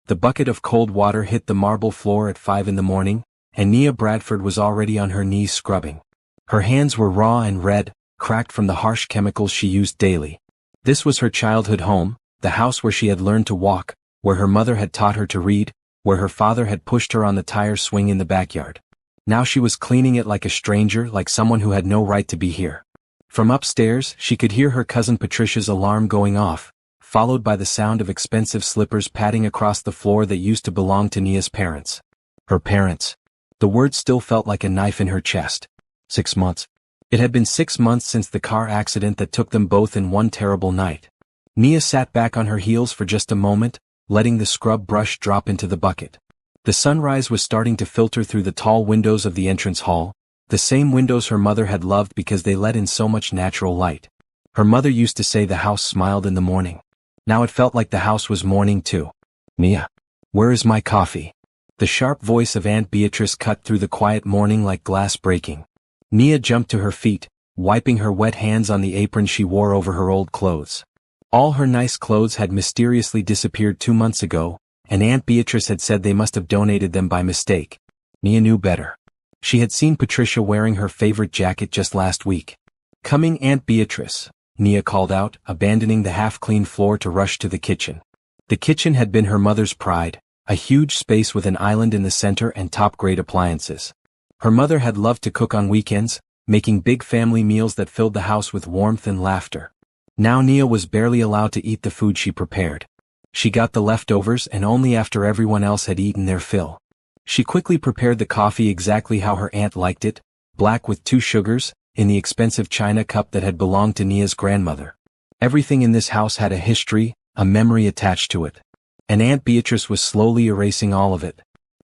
The bucket of cold water hit the marble floor at 5 in the morning, and Nia Bradford was already on her knees scrubbing. Her hands were raw and red, cracked from the harsh chemicals she used daily. This was her childhood home, the house where she had learned to walk, where her mother had taught her to read, where her father had pushed her on the tire swing in the backyard. Now she was cleaning it like a stranger, like someone who had no right to be here. From upstairs, she could hear her cousin Patricia's alarm going off, followed by the sound of expensive slippers padding across the floor that used to belong to Nia's parents. Her parents. The word still felt like a knife in her chest. 6 months. It had been 6 months since the car accident that took them both in one terrible night. Nia sat back on her heels for just a moment, letting the scrub brush drop into the bucket. The sunrise was starting to filter through the tall windows of the entrance hall, the same windows her mother had loved because they let in so much natural light. Her mother used to say the house smiled in the morning. Now it felt like the house was mourning too. "Nia, where is my coffee?" The sharp voice of Aunt Beatrice cut through the quiet morning like glass breaking. Nia jumped to her feet, wiping her wet hands on the apron she wore over her old clothes. All her nice clothes had mysteriously disappeared 2 months ago, and Aunt Beatrice had said they must have donated them by mistake. Nia knew better. She had seen Patricia wearing her favorite jacket just last week. "Coming, Aunt Beatrice," Nia called out, abandoning the half-clean floor to rush to the kitchen. The kitchen had been her mother's pride, a huge space with an island in the center and top-grade appliances. Her mother had loved to cook on weekends, making big family meals that filled the house with warmth and laughter. Now Nia was barely allowed to eat the food she prepared. She got the leftovers and only after everyone else had eaten their fill. She quickly prepared the coffee exactly how her aunt liked it, black with 2 sugars, in the expensive china cup that had belonged to Nia's grandmother. Everything in this house had a history, a memory attached to it. And Aunt Beatrice was slowly erasing all of it.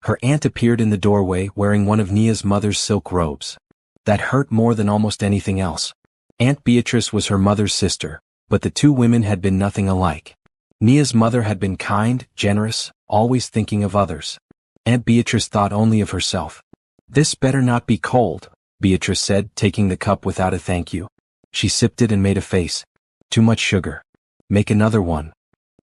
Her aunt appeared in the doorway wearing one of Nia's mother's silk robes. That hurt more than almost anything else. Aunt Beatrice was her mother's sister, but the two women had been nothing alike. Nia's mother had been kind, generous, always thinking of others. Aunt Beatrice thought only of herself. "This better not be cold," Beatrice said, taking the cup without a thank you. She sipped it and made a face. "Too much sugar. Make another one."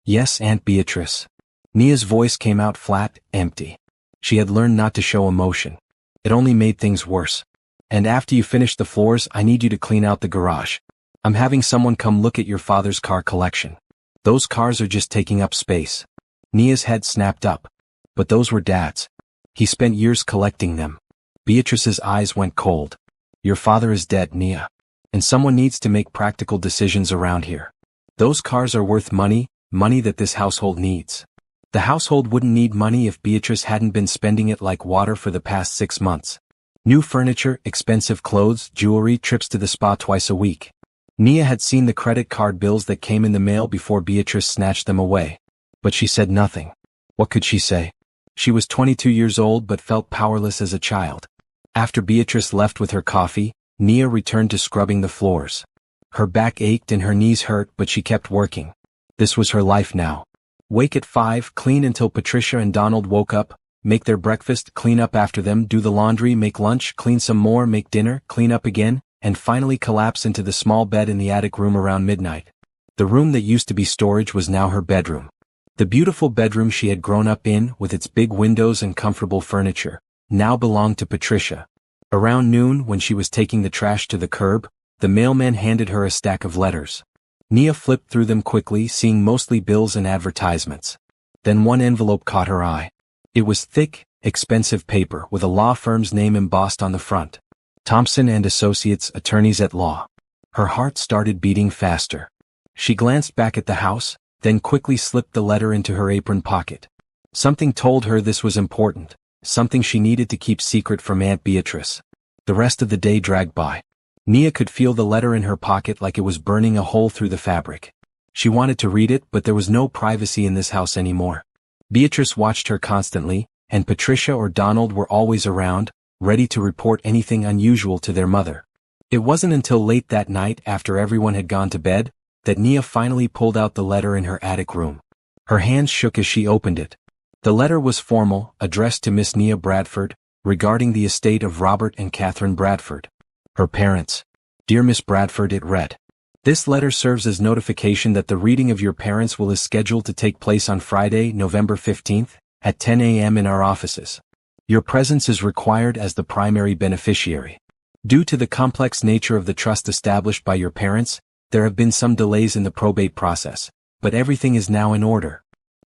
"Yes, Aunt Beatrice." Nia's voice came out flat, empty. She had learned not to show emotion. It only made things worse. "And after you finish the floors, I need you to clean out the garage. I'm having someone come look at your father's car collection. Those cars are just taking up space." Nia's head snapped up. "But those were Dad's. He spent years collecting them." Beatrice's eyes went cold. "Your father is dead, Nia. And someone needs to make practical decisions around here. Those cars are worth money, money that this household needs. The household wouldn't need money if Beatrice hadn't been spending it like water for the past 6 months. New furniture, expensive clothes, jewelry, trips to the spa twice a week." Nia had seen the credit card bills that came in the mail before Beatrice snatched them away. But she said nothing. What could she say? She was 22 years old but felt powerless as a child. After Beatrice left with her coffee, Nia returned to scrubbing the floors. Her back ached and her knees hurt, but she kept working. This was her life now. Wake at 5, clean until Patricia and Donald woke up, make their breakfast, clean up after them, do the laundry, make lunch, clean some more, make dinner, clean up again, and finally collapse into the small bed in the attic room around midnight. The room that used to be storage was now her bedroom. The beautiful bedroom she had grown up in, with its big windows and comfortable furniture, now belonged to Patricia. Around noon, when she was taking the trash to the curb, the mailman handed her a stack of letters. Nia flipped through them quickly, seeing mostly bills and advertisements. Then one envelope caught her eye. It was thick, expensive paper with a law firm's name embossed on the front. Thompson and Associates, Attorneys at Law. Her heart started beating faster. She glanced back at the house, then quickly slipped the letter into her apron pocket. Something told her this was important, something she needed to keep secret from Aunt Beatrice. The rest of the day dragged by. Nia could feel the letter in her pocket like it was burning a hole through the fabric. She wanted to read it, but there was no privacy in this house anymore. Beatrice watched her constantly, and Patricia or Donald were always around, ready to report anything unusual to their mother. It wasn't until late that night, after everyone had gone to bed, that Nia finally pulled out the letter in her attic room. Her hands shook as she opened it. The letter was formal, addressed to Miss Nia Bradford, regarding the estate of Robert and Catherine Bradford. Her parents. "Dear Miss Bradford," it read. This letter serves as notification that the reading of your parents' will is scheduled to take place on Friday, November 15th, at 10 a.m. in our offices. Your presence is required as the primary beneficiary. Due to the complex nature of the trust established by your parents, there have been some delays in the probate process, but everything is now in order.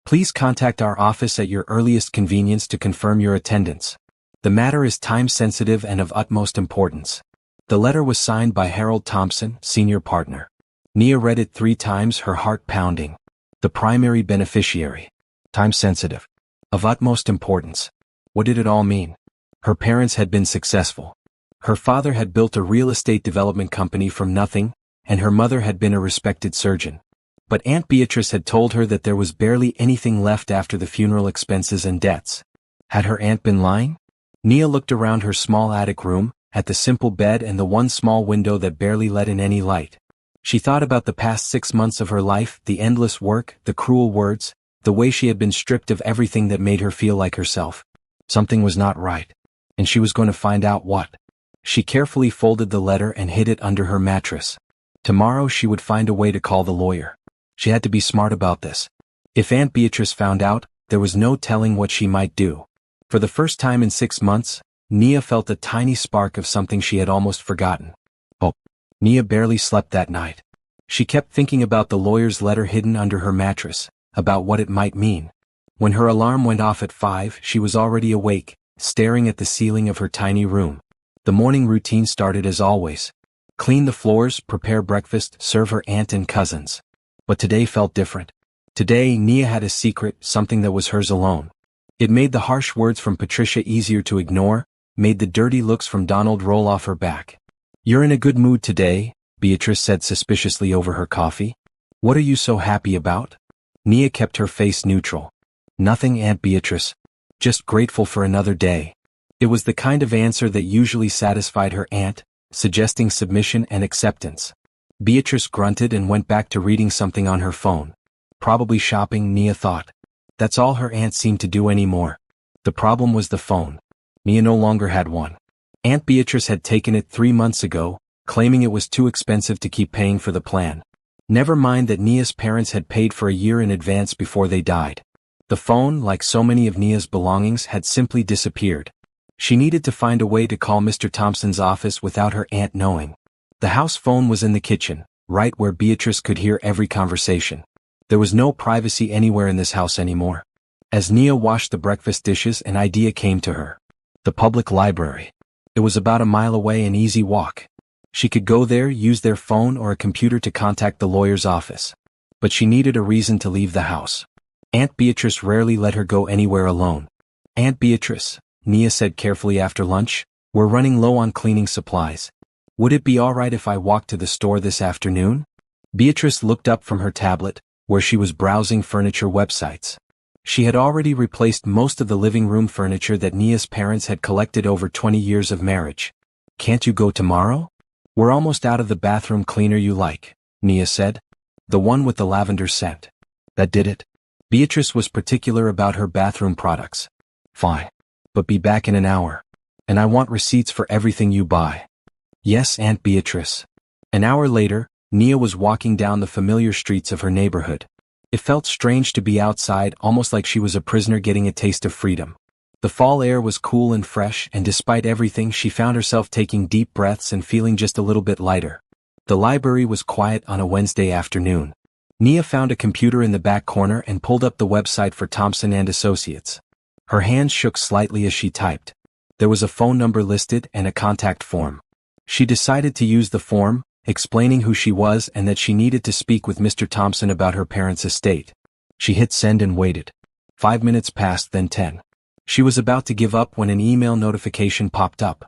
Please contact our office at your earliest convenience to confirm your attendance. The matter is time-sensitive and of utmost importance. The letter was signed by Harold Thompson, senior partner. Nia read it 3 times, her heart pounding. The primary beneficiary. Time-sensitive. Of utmost importance. What did it all mean? Her parents had been successful. Her father had built a real estate development company from nothing, and her mother had been a respected surgeon. But Aunt Beatrice had told her that there was barely anything left after the funeral expenses and debts. Had her aunt been lying? Nia looked around her small attic room, at the simple bed and the one small window that barely let in any light. She thought about the past 6 months of her life, the endless work, the cruel words, the way she had been stripped of everything that made her feel like herself. Something was not right. And she was going to find out what. She carefully folded the letter and hid it under her mattress. Tomorrow she would find a way to call the lawyer. She had to be smart about this. If Aunt Beatrice found out, there was no telling what she might do. For the first time in 6 months, Nia felt a tiny spark of something she had almost forgotten. Hope. Nia barely slept that night. She kept thinking about the lawyer's letter hidden under her mattress, about what it might mean. When her alarm went off at 5, she was already awake, staring at the ceiling of her tiny room. The morning routine started as always. Clean the floors, prepare breakfast, serve her aunt and cousins. But today felt different. Today, Nia had a secret, something that was hers alone. It made the harsh words from Patricia easier to ignore, made the dirty looks from Donald roll off her back. "You're in a good mood today," Beatrice said suspiciously over her coffee. "What are you so happy about?" Nia kept her face neutral. "Nothing, Aunt Beatrice. Just grateful for another day." It was the kind of answer that usually satisfied her aunt, suggesting submission and acceptance. Beatrice grunted and went back to reading something on her phone. Probably shopping, Nia thought. That's all her aunt seemed to do anymore. The problem was the phone. Nia no longer had one. Aunt Beatrice had taken it 3 months ago, claiming it was too expensive to keep paying for the plan. Never mind that Nia's parents had paid for a year in advance before they died. The phone, like so many of Nia's belongings, had simply disappeared. She needed to find a way to call Mr. Thompson's office without her aunt knowing. The house phone was in the kitchen, right where Beatrice could hear every conversation. There was no privacy anywhere in this house anymore. As Nia washed the breakfast dishes, an idea came to her. The public library. It was about a mile away, an easy walk. She could go there, use their phone or a computer to contact the lawyer's office. But she needed a reason to leave the house. Aunt Beatrice rarely let her go anywhere alone. "Aunt Beatrice," Nia said carefully after lunch, "we're running low on cleaning supplies. Would it be all right if I walked to the store this afternoon?" Beatrice looked up from her tablet, where she was browsing furniture websites. She had already replaced most of the living room furniture that Nia's parents had collected over 20 years of marriage. "Can't you go tomorrow? We're almost out of the bathroom cleaner you like," Nia said. "The one with the lavender scent." That did it. Beatrice was particular about her bathroom products. "Fine. But be back in an hour. And I want receipts for everything you buy." "Yes, Aunt Beatrice." An hour later, Nia was walking down the familiar streets of her neighborhood. It felt strange to be outside, almost like she was a prisoner getting a taste of freedom. The fall air was cool and fresh, and despite everything she found herself taking deep breaths and feeling just a little bit lighter. The library was quiet on a Wednesday afternoon. Nia found a computer in the back corner and pulled up the website for Thompson and Associates. Her hands shook slightly as she typed. There was a phone number listed and a contact form. She decided to use the form, explaining who she was and that she needed to speak with Mr. Thompson about her parents' estate. She hit send and waited. 5 minutes passed, then 10. She was about to give up when an email notification popped up.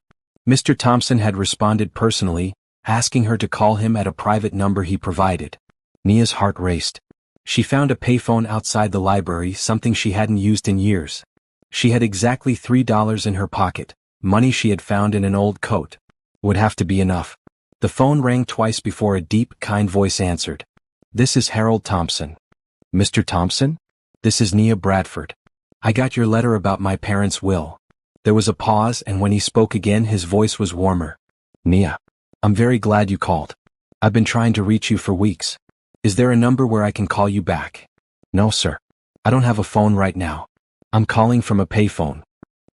Mr. Thompson had responded personally, asking her to call him at a private number he provided. Nia's heart raced. She found a payphone outside the library, something she hadn't used in years. She had exactly $3 in her pocket, money she had found in an old coat. Would have to be enough. The phone rang twice before a deep, kind voice answered. "This is Harold Thompson." "Mr. Thompson? This is Nia Bradford. I got your letter about my parents' will." There was a pause, and when he spoke again his voice was warmer. "Nia, I'm very glad you called. I've been trying to reach you for weeks. Is there a number where I can call you back? No, sir. I don't have a phone right now. I'm calling from a payphone.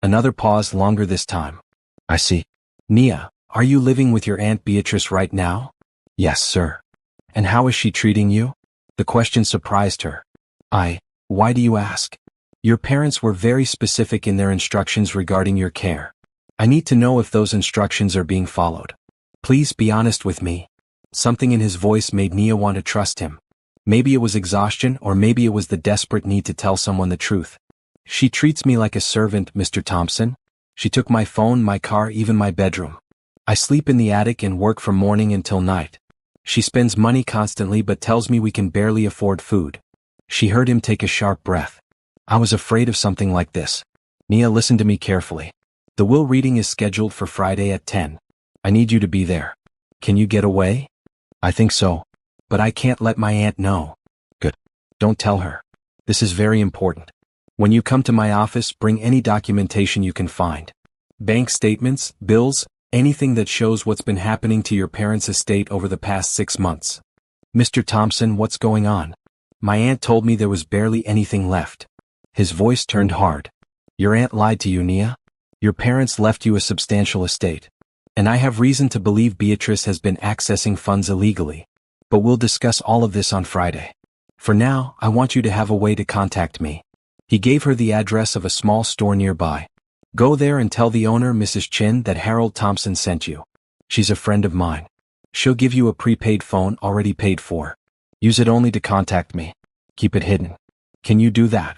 Another pause, longer this time. I see. Nia, are you living with your Aunt Beatrice right now? Yes, sir. And how is she treating you? The question surprised her. Why do you ask? Your parents were very specific in their instructions regarding your care. I need to know if those instructions are being followed. Please be honest with me. Something in his voice made Nia want to trust him. Maybe it was exhaustion, or maybe it was the desperate need to tell someone the truth. She treats me like a servant, Mr. Thompson. She took my phone, my car, even my bedroom. I sleep in the attic and work from morning until night. She spends money constantly but tells me we can barely afford food. She heard him take a sharp breath. I was afraid of something like this. Nia, listen to me carefully. The will reading is scheduled for Friday at 10. I need you to be there. Can you get away? I think so. But I can't let my aunt know. Good. Don't tell her. This is very important. When you come to my office, bring any documentation you can find. Bank statements, bills, anything that shows what's been happening to your parents' estate over the past 6 months. Mr. Thompson, what's going on? My aunt told me there was barely anything left. His voice turned hard. Your aunt lied to you, Nia. Your parents left you a substantial estate. And I have reason to believe Beatrice has been accessing funds illegally. But we'll discuss all of this on Friday. For now, I want you to have a way to contact me. He gave her the address of a small store nearby. Go there and tell the owner, Mrs. Chin, that Harold Thompson sent you. She's a friend of mine. She'll give you a prepaid phone already paid for. Use it only to contact me. Keep it hidden. Can you do that?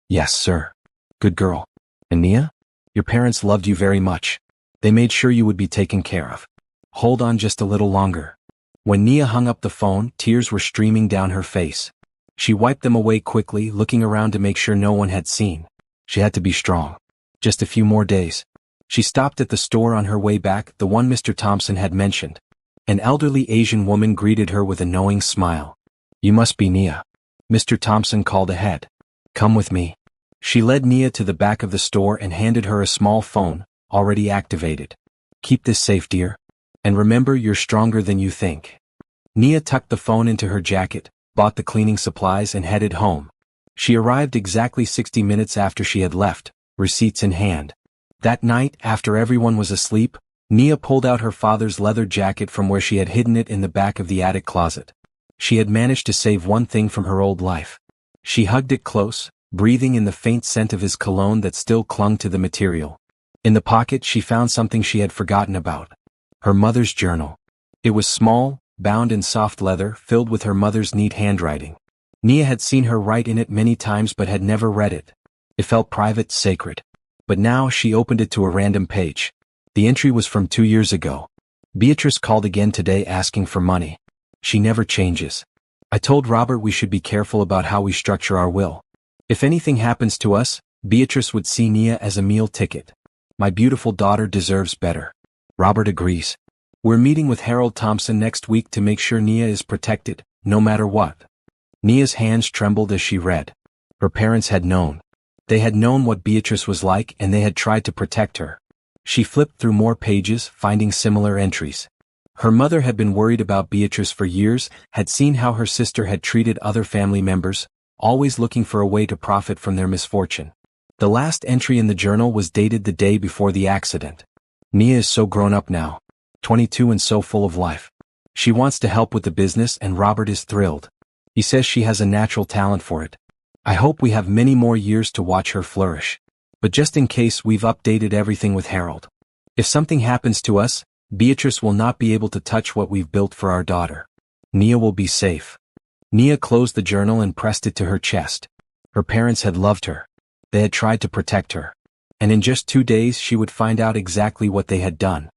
Yes, sir. Good girl. And Nia? Your parents loved you very much. They made sure you would be taken care of. Hold on just a little longer. When Nia hung up the phone, tears were streaming down her face. She wiped them away quickly, looking around to make sure no one had seen. She had to be strong. Just a few more days. She stopped at the store on her way back, the one Mr. Thompson had mentioned. An elderly Asian woman greeted her with a knowing smile. You must be Nia. Mr. Thompson called ahead. Come with me. She led Nia to the back of the store and handed her a small phone, already activated. Keep this safe, dear. And remember, you're stronger than you think. Nia tucked the phone into her jacket, bought the cleaning supplies and headed home. She arrived exactly 60 minutes after she had left, receipts in hand. That night, after everyone was asleep, Nia pulled out her father's leather jacket from where she had hidden it in the back of the attic closet. She had managed to save one thing from her old life. She hugged it close, breathing in the faint scent of his cologne that still clung to the material. In the pocket she found something she had forgotten about. Her mother's journal. It was small, bound in soft leather, filled with her mother's neat handwriting. Nia had seen her write in it many times but had never read it. It felt private, sacred. But now she opened it to a random page. The entry was from 2 years ago. Beatrice called again today asking for money. She never changes. I told Robert we should be careful about how we structure our will. If anything happens to us, Beatrice would see Nia as a meal ticket. My beautiful daughter deserves better. Robert agrees. We're meeting with Harold Thompson next week to make sure Nia is protected, no matter what. Nia's hands trembled as she read. Her parents had known. They had known what Beatrice was like and they had tried to protect her. She flipped through more pages, finding similar entries. Her mother had been worried about Beatrice for years, had seen how her sister had treated other family members, always looking for a way to profit from their misfortune. The last entry in the journal was dated the day before the accident. Nia is so grown up now. 22 and so full of life. She wants to help with the business and Robert is thrilled. He says she has a natural talent for it. I hope we have many more years to watch her flourish. But just in case, we've updated everything with Harold. If something happens to us, Beatrice will not be able to touch what we've built for our daughter. Nia will be safe. Nia closed the journal and pressed it to her chest. Her parents had loved her. They had tried to protect her. And in just 2 days she would find out exactly what they had done.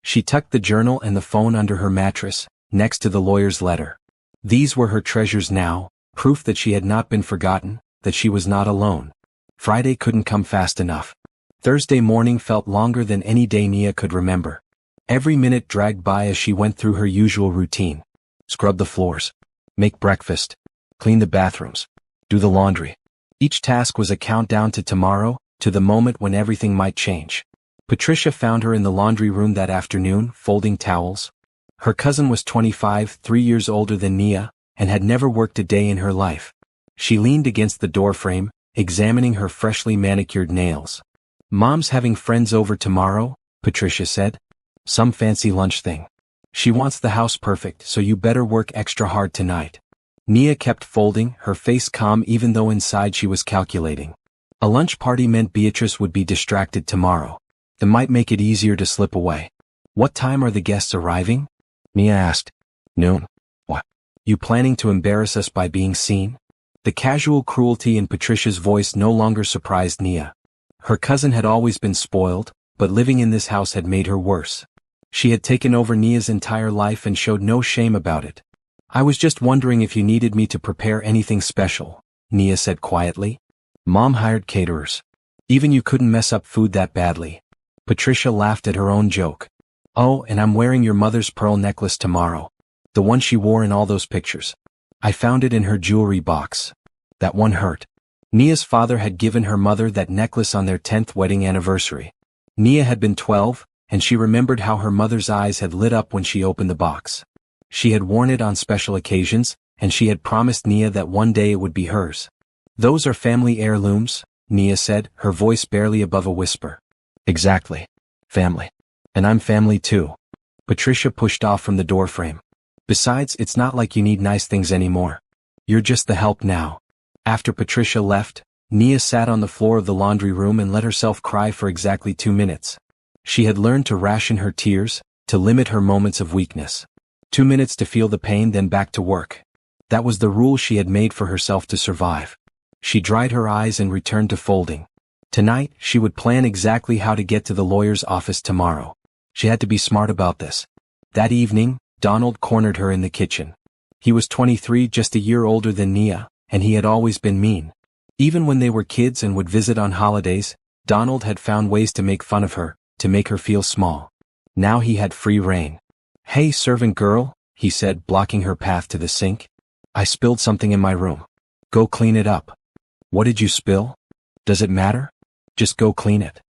She tucked the journal and the phone under her mattress, next to the lawyer's letter. These were her treasures now, proof that she had not been forgotten, that she was not alone. Friday couldn't come fast enough. Thursday morning felt longer than any day Nia could remember. Every minute dragged by as she went through her usual routine. Scrub the floors. Make breakfast. Clean the bathrooms. Do the laundry. Each task was a countdown to tomorrow, to the moment when everything might change. Patricia found her in the laundry room that afternoon, folding towels. Her cousin was 25, 3 years older than Nia, and had never worked a day in her life. She leaned against the doorframe, examining her freshly manicured nails. "Mom's having friends over tomorrow," Patricia said. "Some fancy lunch thing. She wants the house perfect, so you better work extra hard tonight." Nia kept folding, her face calm even though inside she was calculating. A lunch party meant Beatrice would be distracted tomorrow. That might make it easier to slip away. "What time are the guests arriving?" Nia asked. "Noon." "What? You planning to embarrass us by being seen?" The casual cruelty in Patricia's voice no longer surprised Nia. Her cousin had always been spoiled, but living in this house had made her worse. She had taken over Nia's entire life and showed no shame about it. "I was just wondering if you needed me to prepare anything special," Nia said quietly. "Mom hired caterers. Even you couldn't mess up food that badly." Patricia laughed at her own joke. "Oh, and I'm wearing your mother's pearl necklace tomorrow. The one she wore in all those pictures. I found it in her jewelry box. That one hurt." Nia's father had given her mother that necklace on their 10th wedding anniversary. Nia had been 12, and she remembered how her mother's eyes had lit up when she opened the box. She had worn it on special occasions, and she had promised Nia that one day it would be hers. "Those are family heirlooms," Nia said, her voice barely above a whisper. "Exactly. Family. And I'm family too." Patricia pushed off from the doorframe. "Besides, it's not like you need nice things anymore. You're just the help now." After Patricia left, Nia sat on the floor of the laundry room and let herself cry for exactly 2 minutes. She had learned to ration her tears, to limit her moments of weakness. 2 minutes to feel the pain, then back to work. That was the rule she had made for herself to survive. She dried her eyes and returned to folding. Tonight, she would plan exactly how to get to the lawyer's office tomorrow. She had to be smart about this. That evening, Donald cornered her in the kitchen. He was 23, just a year older than Nia, and he had always been mean. Even when they were kids and would visit on holidays, Donald had found ways to make fun of her, to make her feel small. Now he had free rein. "Hey, servant girl," he said, blocking her path to the sink. "I spilled something in my room. Go clean it up." "What did you spill? Does it matter? Just go clean it."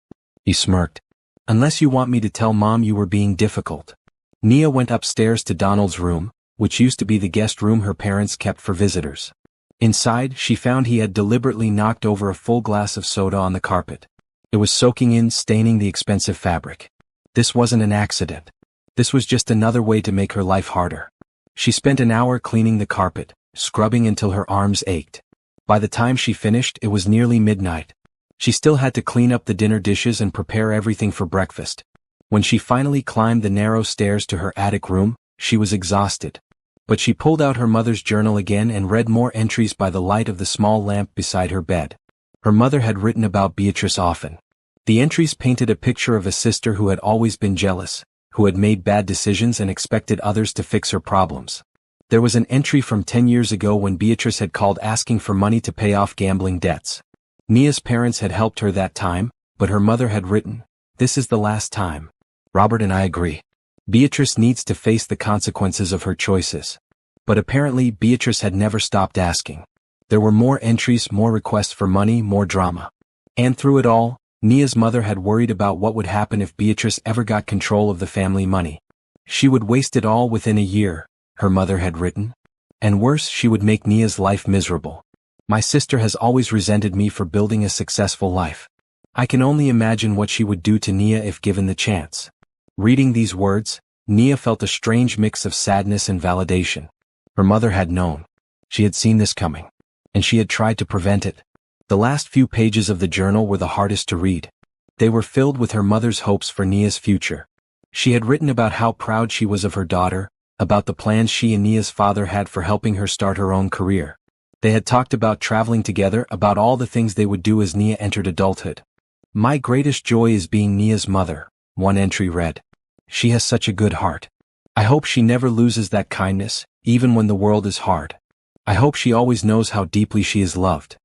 He smirked. "Unless you want me to tell Mom you were being difficult." Nia went upstairs to Donald's room, which used to be the guest room her parents kept for visitors. Inside, she found he had deliberately knocked over a full glass of soda on the carpet. It was soaking in, staining the expensive fabric. This wasn't an accident. This was just another way to make her life harder. She spent an hour cleaning the carpet, scrubbing until her arms ached. By the time she finished, it was nearly midnight. She still had to clean up the dinner dishes and prepare everything for breakfast. When she finally climbed the narrow stairs to her attic room, she was exhausted. But she pulled out her mother's journal again and read more entries by the light of the small lamp beside her bed. Her mother had written about Beatrice often. The entries painted a picture of a sister who had always been jealous, who had made bad decisions and expected others to fix her problems. There was an entry from 10 years ago when Beatrice had called asking for money to pay off gambling debts. Nia's parents had helped her that time, but her mother had written, "This is the last time. Robert and I agree. Beatrice needs to face the consequences of her choices." But apparently Beatrice had never stopped asking. There were more entries, more requests for money, more drama. And through it all, Nia's mother had worried about what would happen if Beatrice ever got control of the family money. She would waste it all within a year, her mother had written. And worse, she would make Nia's life miserable. "My sister has always resented me for building a successful life. I can only imagine what she would do to Nia if given the chance." Reading these words, Nia felt a strange mix of sadness and validation. Her mother had known. She had seen this coming. And she had tried to prevent it. The last few pages of the journal were the hardest to read. They were filled with her mother's hopes for Nia's future. She had written about how proud she was of her daughter, about the plans she and Nia's father had for helping her start her own career. They had talked about traveling together, about all the things they would do as Nia entered adulthood. "My greatest joy is being Nia's mother," one entry read. "She has such a good heart. I hope she never loses that kindness, even when the world is hard. I hope she always knows how deeply she is loved."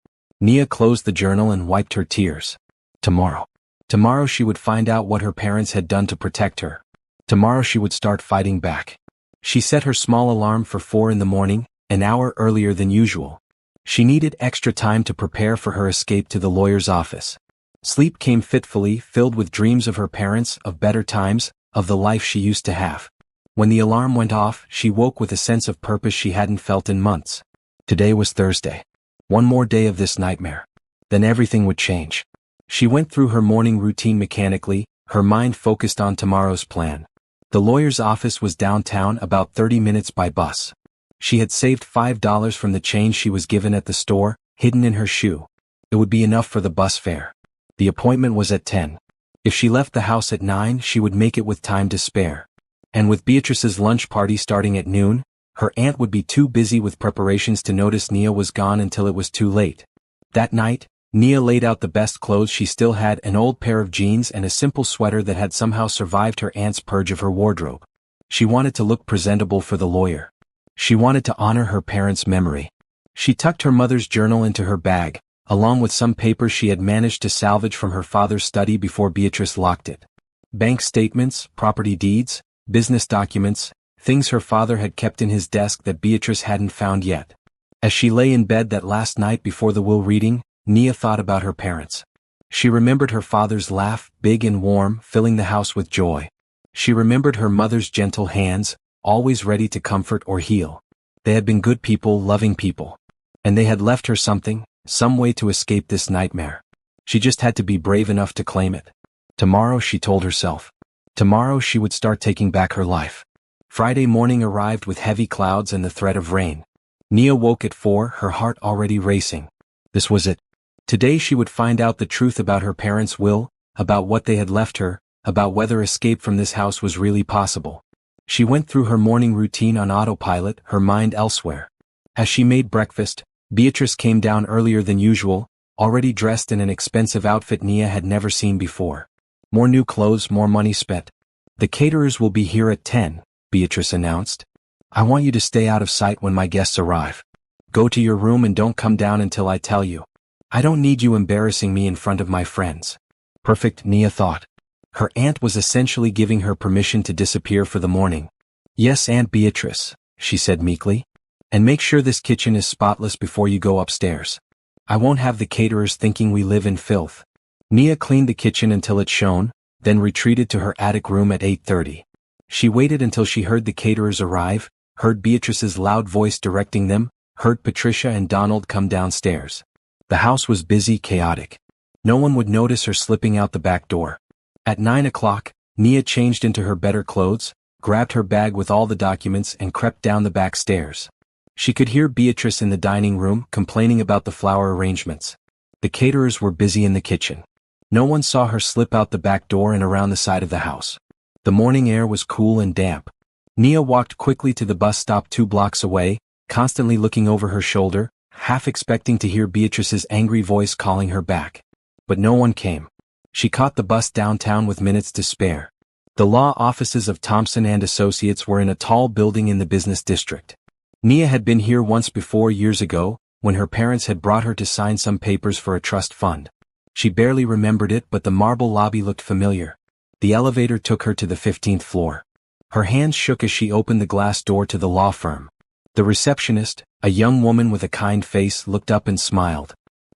Nia closed the journal and wiped her tears. Tomorrow she would find out what her parents had done to protect her. Tomorrow she would start fighting back. She set her small alarm for 4 in the morning, an hour earlier than usual. She needed extra time to prepare for her escape to the lawyer's office. Sleep came fitfully, filled with dreams of her parents, of better times, of the life she used to have. When the alarm went off, she woke with a sense of purpose she hadn't felt in months. Today was Thursday. One more day of this nightmare. Then everything would change. She went through her morning routine mechanically, her mind focused on tomorrow's plan. The lawyer's office was downtown, about 30 minutes by bus. She had saved $5 from the change she was given at the store, hidden in her shoe. It would be enough for the bus fare. The appointment was at 10. If she left the house at 9, she would make it with time to spare. And with Beatrice's lunch party starting at noon, her aunt would be too busy with preparations to notice Nia was gone until it was too late. That night, Nia laid out the best clothes she still had, an old pair of jeans and a simple sweater that had somehow survived her aunt's purge of her wardrobe. She wanted to look presentable for the lawyer. She wanted to honor her parents' memory. She tucked her mother's journal into her bag, along with some papers she had managed to salvage from her father's study before Beatrice locked it. Bank statements, property deeds, business documents, things her father had kept in his desk that Beatrice hadn't found yet. As she lay in bed that last night before the will reading, Nia thought about her parents. She remembered her father's laugh, big and warm, filling the house with joy. She remembered her mother's gentle hands, always ready to comfort or heal. They had been good people, loving people. And they had left her something, some way to escape this nightmare. She just had to be brave enough to claim it. Tomorrow, she told herself. Tomorrow she would start taking back her life. Friday morning arrived with heavy clouds and the threat of rain. Nia woke at 4, her heart already racing. This was it. Today she would find out the truth about her parents' will, about what they had left her, about whether escape from this house was really possible. She went through her morning routine on autopilot, her mind elsewhere. As she made breakfast, Beatrice came down earlier than usual, already dressed in an expensive outfit Nia had never seen before. More new clothes, more money spent. The caterers will be here at 10, Beatrice announced. I want you to stay out of sight when my guests arrive. Go to your room and don't come down until I tell you. I don't need you embarrassing me in front of my friends. Perfect, Nia thought. Her aunt was essentially giving her permission to disappear for the morning. Yes, Aunt Beatrice, she said meekly. And make sure this kitchen is spotless before you go upstairs. I won't have the caterers thinking we live in filth. Nia cleaned the kitchen until it shone, then retreated to her attic room at 8:30. She waited until she heard the caterers arrive, heard Beatrice's loud voice directing them, heard Patricia and Donald come downstairs. The house was busy, chaotic. No one would notice her slipping out the back door. At 9 o'clock, Nia changed into her better clothes, grabbed her bag with all the documents and crept down the back stairs. She could hear Beatrice in the dining room complaining about the flower arrangements. The caterers were busy in the kitchen. No one saw her slip out the back door and around the side of the house. The morning air was cool and damp. Nia walked quickly to the bus stop 2 blocks away, constantly looking over her shoulder, half expecting to hear Beatrice's angry voice calling her back. But no one came. She caught the bus downtown with minutes to spare. The law offices of Thompson and Associates were in a tall building in the business district. Nia had been here once before years ago, when her parents had brought her to sign some papers for a trust fund. She barely remembered it, but the marble lobby looked familiar. The elevator took her to the 15th floor. Her hands shook as she opened the glass door to the law firm. The receptionist, a young woman with a kind face, looked up and smiled.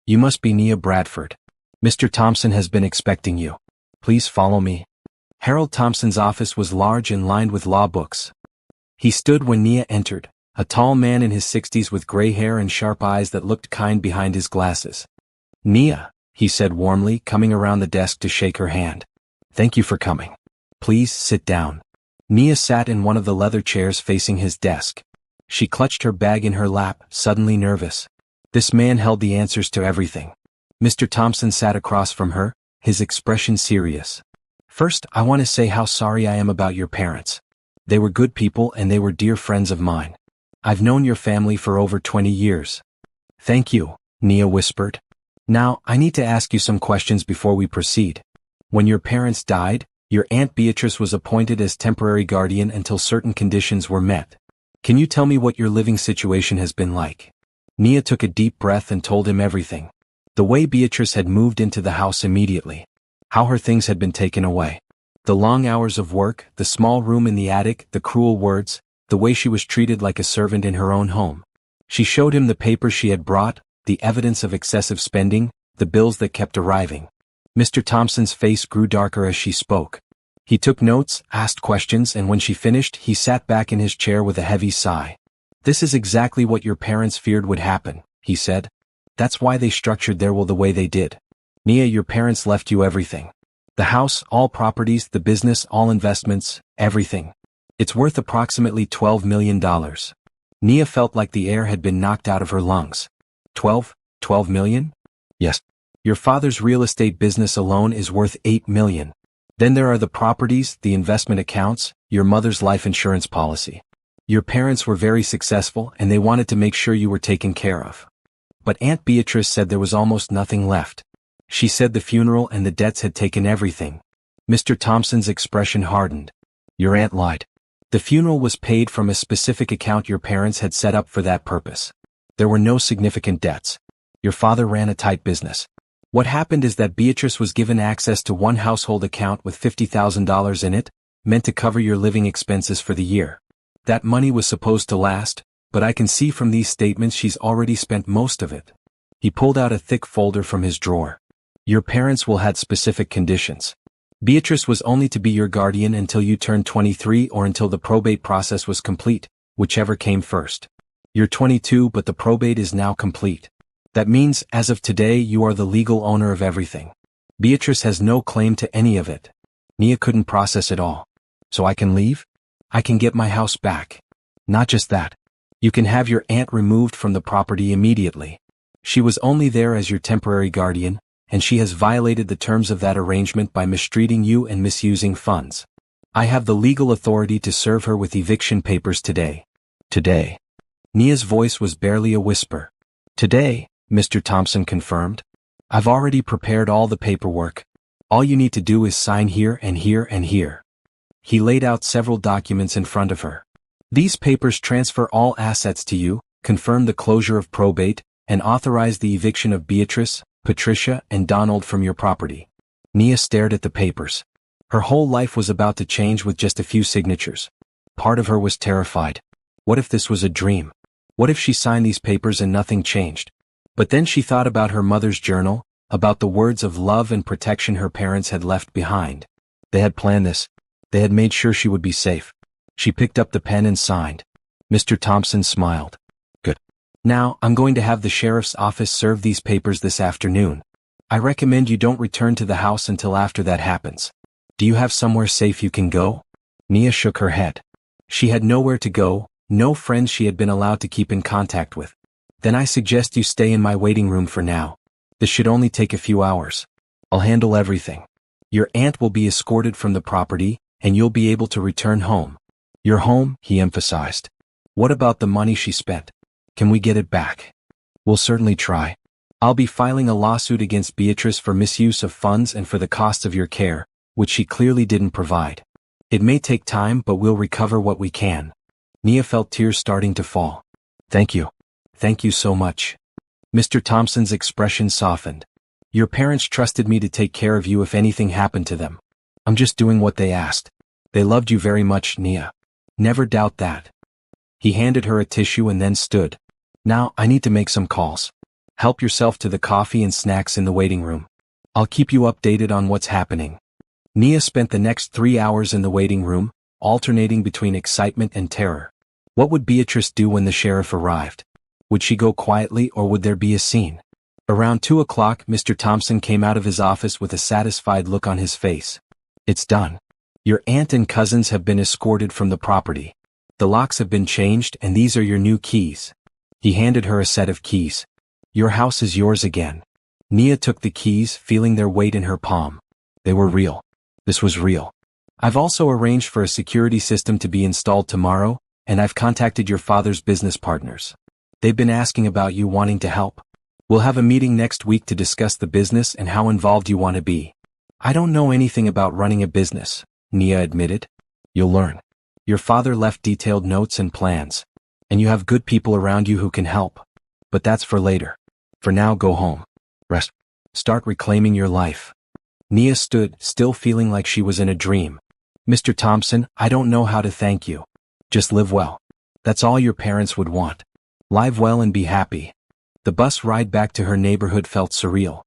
You must be Nia Bradford. Mr. Thompson has been expecting you. Please follow me. Harold Thompson's office was large and lined with law books. He stood when Nia entered, a tall man in his 60s with gray hair and sharp eyes that looked kind behind his glasses. Nia, he said warmly, coming around the desk to shake her hand. Thank you for coming. Please sit down. Nia sat in one of the leather chairs facing his desk. She clutched her bag in her lap, suddenly nervous. This man held the answers to everything. Mr. Thompson sat across from her, his expression serious. First, I want to say how sorry I am about your parents. They were good people and they were dear friends of mine. I've known your family for over 20 years. Thank you, Nia whispered. Now, I need to ask you some questions before we proceed. When your parents died, your Aunt Beatrice was appointed as temporary guardian until certain conditions were met. Can you tell me what your living situation has been like? Nia took a deep breath and told him everything. The way Beatrice had moved into the house immediately. How her things had been taken away. The long hours of work, the small room in the attic, the cruel words, the way she was treated like a servant in her own home. She showed him the papers she had brought, the evidence of excessive spending, the bills that kept arriving. Mr. Thompson's face grew darker as she spoke. He took notes, asked questions, and when she finished, he sat back in his chair with a heavy sigh. "This is exactly what your parents feared would happen," he said. "That's why they structured their will the way they did. Nia, your parents left you everything. The house, all properties, the business, all investments, everything. It's worth approximately $12 million. Nia felt like the air had been knocked out of her lungs. 12 million? Yes. Your father's real estate business alone is worth $8 million. Then there are the properties, the investment accounts, your mother's life insurance policy. Your parents were very successful and they wanted to make sure you were taken care of. But Aunt Beatrice said there was almost nothing left. She said the funeral and the debts had taken everything." Mr. Thompson's expression hardened. "Your aunt lied. The funeral was paid from a specific account your parents had set up for that purpose. There were no significant debts. Your father ran a tight business. What happened is that Beatrice was given access to one household account with $50,000 in it, meant to cover your living expenses for the year. That money was supposed to last, but I can see from these statements she's already spent most of it." He pulled out a thick folder from his drawer. "Your parents will had specific conditions. Beatrice was only to be your guardian until you turned 23 or until the probate process was complete, whichever came first. You're 22 but the probate is now complete. That means, as of today, you are the legal owner of everything. Beatrice has no claim to any of it. Nia couldn't process it all. So I can leave? I can get my house back. Not just that. You can have your aunt removed from the property immediately. She was only there as your temporary guardian, and she has violated the terms of that arrangement by mistreating you and misusing funds. I have the legal authority to serve her with eviction papers today." "Today?" Nia's voice was barely a whisper. "Today," Mr. Thompson confirmed. "I've already prepared all the paperwork. All you need to do is sign here and here and here." He laid out several documents in front of her. "These papers transfer all assets to you, confirm the closure of probate, and authorize the eviction of Beatrice, Patricia, and Donald from your property." Nia stared at the papers. Her whole life was about to change with just a few signatures. Part of her was terrified. What if this was a dream? What if she signed these papers and nothing changed? But then she thought about her mother's journal, about the words of love and protection her parents had left behind. They had planned this. They had made sure she would be safe. She picked up the pen and signed. Mr. Thompson smiled. "Good. Now, I'm going to have the sheriff's office serve these papers this afternoon. I recommend you don't return to the house until after that happens. Do you have somewhere safe you can go?" Nia shook her head. She had nowhere to go, no friends she had been allowed to keep in contact with. "Then I suggest you stay in my waiting room for now. This should only take a few hours. I'll handle everything. Your aunt will be escorted from the property, and you'll be able to return home." "Your home," he emphasized. "What about the money she spent? Can we get it back?" "We'll certainly try. I'll be filing a lawsuit against Beatrice for misuse of funds and for the cost of your care, which she clearly didn't provide. It may take time, but we'll recover what we can." Nia felt tears starting to fall. "Thank you. Thank you so much." Mr. Thompson's expression softened. "Your parents trusted me to take care of you if anything happened to them. I'm just doing what they asked. They loved you very much, Nia. Never doubt that." He handed her a tissue and then stood. "Now, I need to make some calls. Help yourself to the coffee and snacks in the waiting room. I'll keep you updated on what's happening." Nia spent the next 3 hours in the waiting room, alternating between excitement and terror. What would Beatrice do when the sheriff arrived? Would she go quietly or would there be a scene? Around 2 o'clock, Mr. Thompson came out of his office with a satisfied look on his face. "It's done. Your aunt and cousins have been escorted from the property. The locks have been changed and these are your new keys." He handed her a set of keys. "Your house is yours again." Nia took the keys, feeling their weight in her palm. They were real. This was real. "I've also arranged for a security system to be installed tomorrow, and I've contacted your father's business partners. They've been asking about you wanting to help. We'll have a meeting next week to discuss the business and how involved you want to be." "I don't know anything about running a business," Nia admitted. "You'll learn. Your father left detailed notes and plans. And you have good people around you who can help. But that's for later. For now, go home. Rest. Start reclaiming your life." Nia stood, still feeling like she was in a dream. "Mr. Thompson, I don't know how to thank you. Just live well. That's all your parents would want. Live well and be happy." The bus ride back to her neighborhood felt surreal.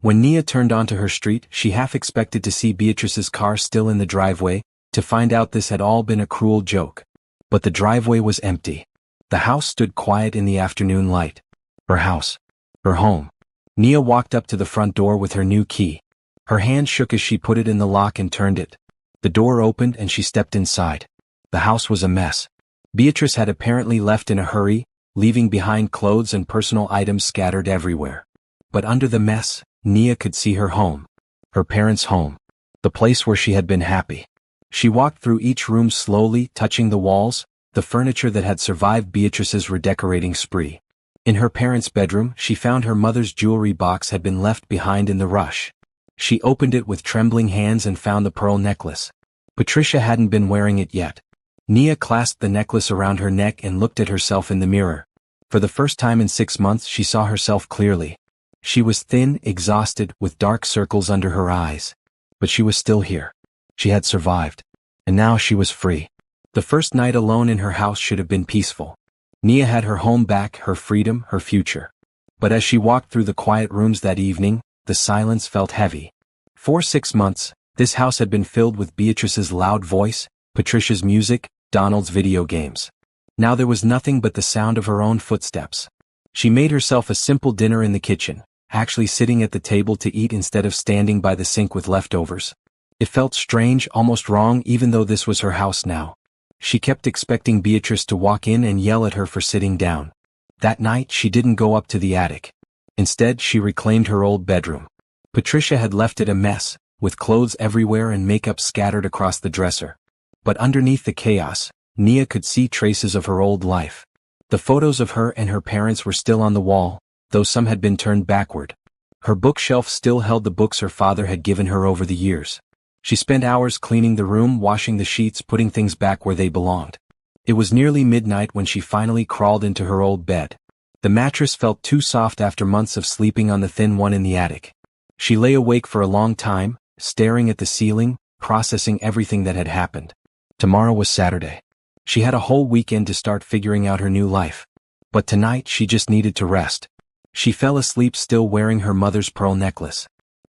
When Nia turned onto her street, she half expected to see Beatrice's car still in the driveway, to find out this had all been a cruel joke. But the driveway was empty. The house stood quiet in the afternoon light. Her house. Her home. Nia walked up to the front door with her new key. Her hand shook as she put it in the lock and turned it. The door opened and she stepped inside. The house was a mess. Beatrice had apparently left in a hurry, leaving behind clothes and personal items scattered everywhere. But under the mess, Nia could see her home. Her parents' home. The place where she had been happy. She walked through each room slowly, touching the walls, the furniture that had survived Beatrice's redecorating spree. In her parents' bedroom, she found her mother's jewelry box had been left behind in the rush. She opened it with trembling hands and found the pearl necklace. Patricia hadn't been wearing it yet. Nia clasped the necklace around her neck and looked at herself in the mirror. For the first time in 6 months she saw herself clearly. She was thin, exhausted, with dark circles under her eyes. But she was still here. She had survived. And now she was free. The first night alone in her house should have been peaceful. Nia had her home back, her freedom, her future. But as she walked through the quiet rooms that evening, the silence felt heavy. For 6 months, this house had been filled with Beatrice's loud voice, Patricia's music, Donald's video games. Now there was nothing but the sound of her own footsteps. She made herself a simple dinner in the kitchen, actually sitting at the table to eat instead of standing by the sink with leftovers. It felt strange, almost wrong, even though this was her house now. She kept expecting Beatrice to walk in and yell at her for sitting down. That night she didn't go up to the attic. Instead she reclaimed her old bedroom. Patricia had left it a mess, with clothes everywhere and makeup scattered across the dresser. But underneath the chaos, Nia could see traces of her old life. The photos of her and her parents were still on the wall, though some had been turned backward. Her bookshelf still held the books her father had given her over the years. She spent hours cleaning the room, washing the sheets, putting things back where they belonged. It was nearly midnight when she finally crawled into her old bed. The mattress felt too soft after months of sleeping on the thin one in the attic. She lay awake for a long time, staring at the ceiling, processing everything that had happened. Tomorrow was Saturday. She had a whole weekend to start figuring out her new life. But tonight she just needed to rest. She fell asleep still wearing her mother's pearl necklace.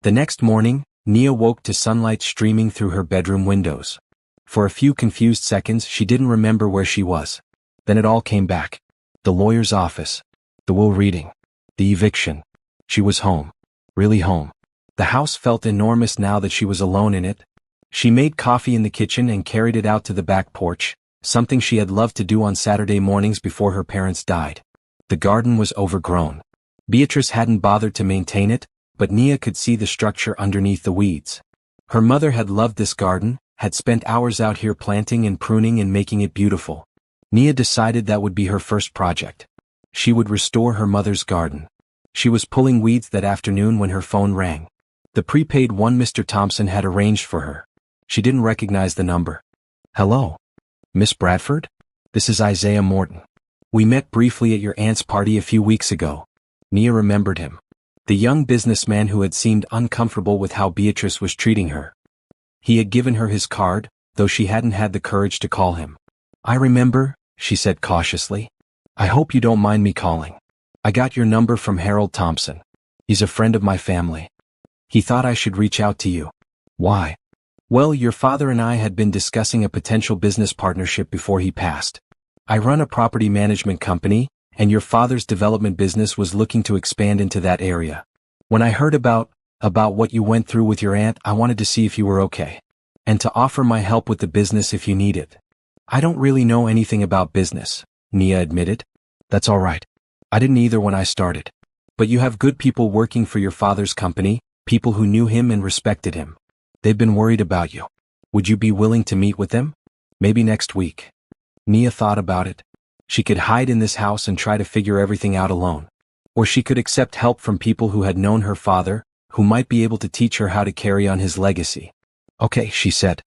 The next morning, Nia woke to sunlight streaming through her bedroom windows. For a few confused seconds she didn't remember where she was. Then it all came back. The lawyer's office. The will reading. The eviction. She was home. Really home. The house felt enormous now that she was alone in it. She made coffee in the kitchen and carried it out to the back porch, something she had loved to do on Saturday mornings before her parents died. The garden was overgrown. Beatrice hadn't bothered to maintain it, but Nia could see the structure underneath the weeds. Her mother had loved this garden, had spent hours out here planting and pruning and making it beautiful. Nia decided that would be her first project. She would restore her mother's garden. She was pulling weeds that afternoon when her phone rang. The prepaid one Mr. Thompson had arranged for her. She didn't recognize the number. Hello? Miss Bradford? This is Isaiah Morton. We met briefly at your aunt's party a few weeks ago. Nia remembered him. The young businessman who had seemed uncomfortable with how Beatrice was treating her. He had given her his card, though she hadn't had the courage to call him. I remember, she said cautiously. I hope you don't mind me calling. I got your number from Harold Thompson. He's a friend of my family. He thought I should reach out to you. Why? Well, your father and I had been discussing a potential business partnership before he passed. I run a property management company, and your father's development business was looking to expand into that area. When I heard about what you went through with your aunt, I wanted to see if you were okay. And to offer my help with the business if you need it. I don't really know anything about business, Nia admitted. That's all right. I didn't either when I started. But you have good people working for your father's company, people who knew him and respected him. They've been worried about you. Would you be willing to meet with them? Maybe next week. Nia thought about it. She could hide in this house and try to figure everything out alone. Or she could accept help from people who had known her father, who might be able to teach her how to carry on his legacy. Okay, she said.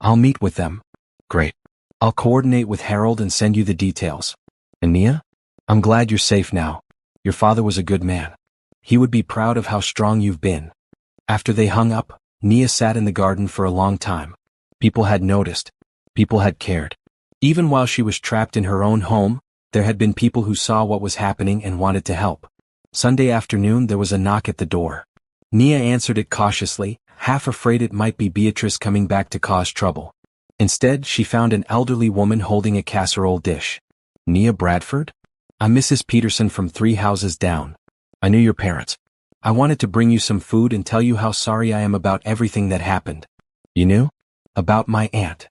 I'll meet with them. Great. I'll coordinate with Harold and send you the details. And Nia? I'm glad you're safe now. Your father was a good man. He would be proud of how strong you've been. After they hung up, Nia sat in the garden for a long time. People had noticed. People had cared. Even while she was trapped in her own home, there had been people who saw what was happening and wanted to help. Sunday afternoon there was a knock at the door. Nia answered it cautiously, half afraid it might be Beatrice coming back to cause trouble. Instead, she found an elderly woman holding a casserole dish. Nia Bradford? I'm Mrs. Peterson from 3 houses down. I knew your parents. I wanted to bring you some food and tell you how sorry I am about everything that happened. You knew? About my aunt.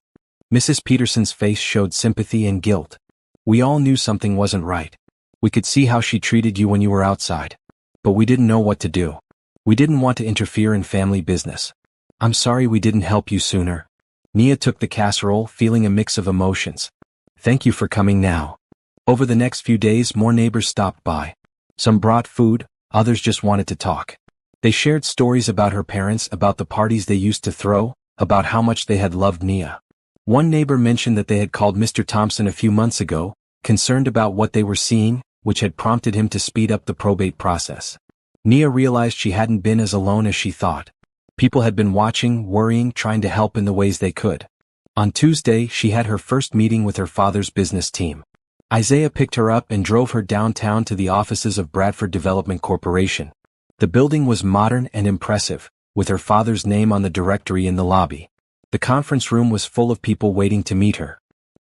Mrs. Peterson's face showed sympathy and guilt. We all knew something wasn't right. We could see how she treated you when you were outside. But we didn't know what to do. We didn't want to interfere in family business. I'm sorry we didn't help you sooner. Nia took the casserole, feeling a mix of emotions. Thank you for coming now. Over the next few days, more neighbors stopped by. Some brought food, others just wanted to talk. They shared stories about her parents, about the parties they used to throw, about how much they had loved Nia. One neighbor mentioned that they had called Mr. Thompson a few months ago, concerned about what they were seeing, which had prompted him to speed up the probate process. Nia realized she hadn't been as alone as she thought. People had been watching, worrying, trying to help in the ways they could. On Tuesday, she had her first meeting with her father's business team. Isaiah picked her up and drove her downtown to the offices of Bradford Development Corporation. The building was modern and impressive, with her father's name on the directory in the lobby. The conference room was full of people waiting to meet her.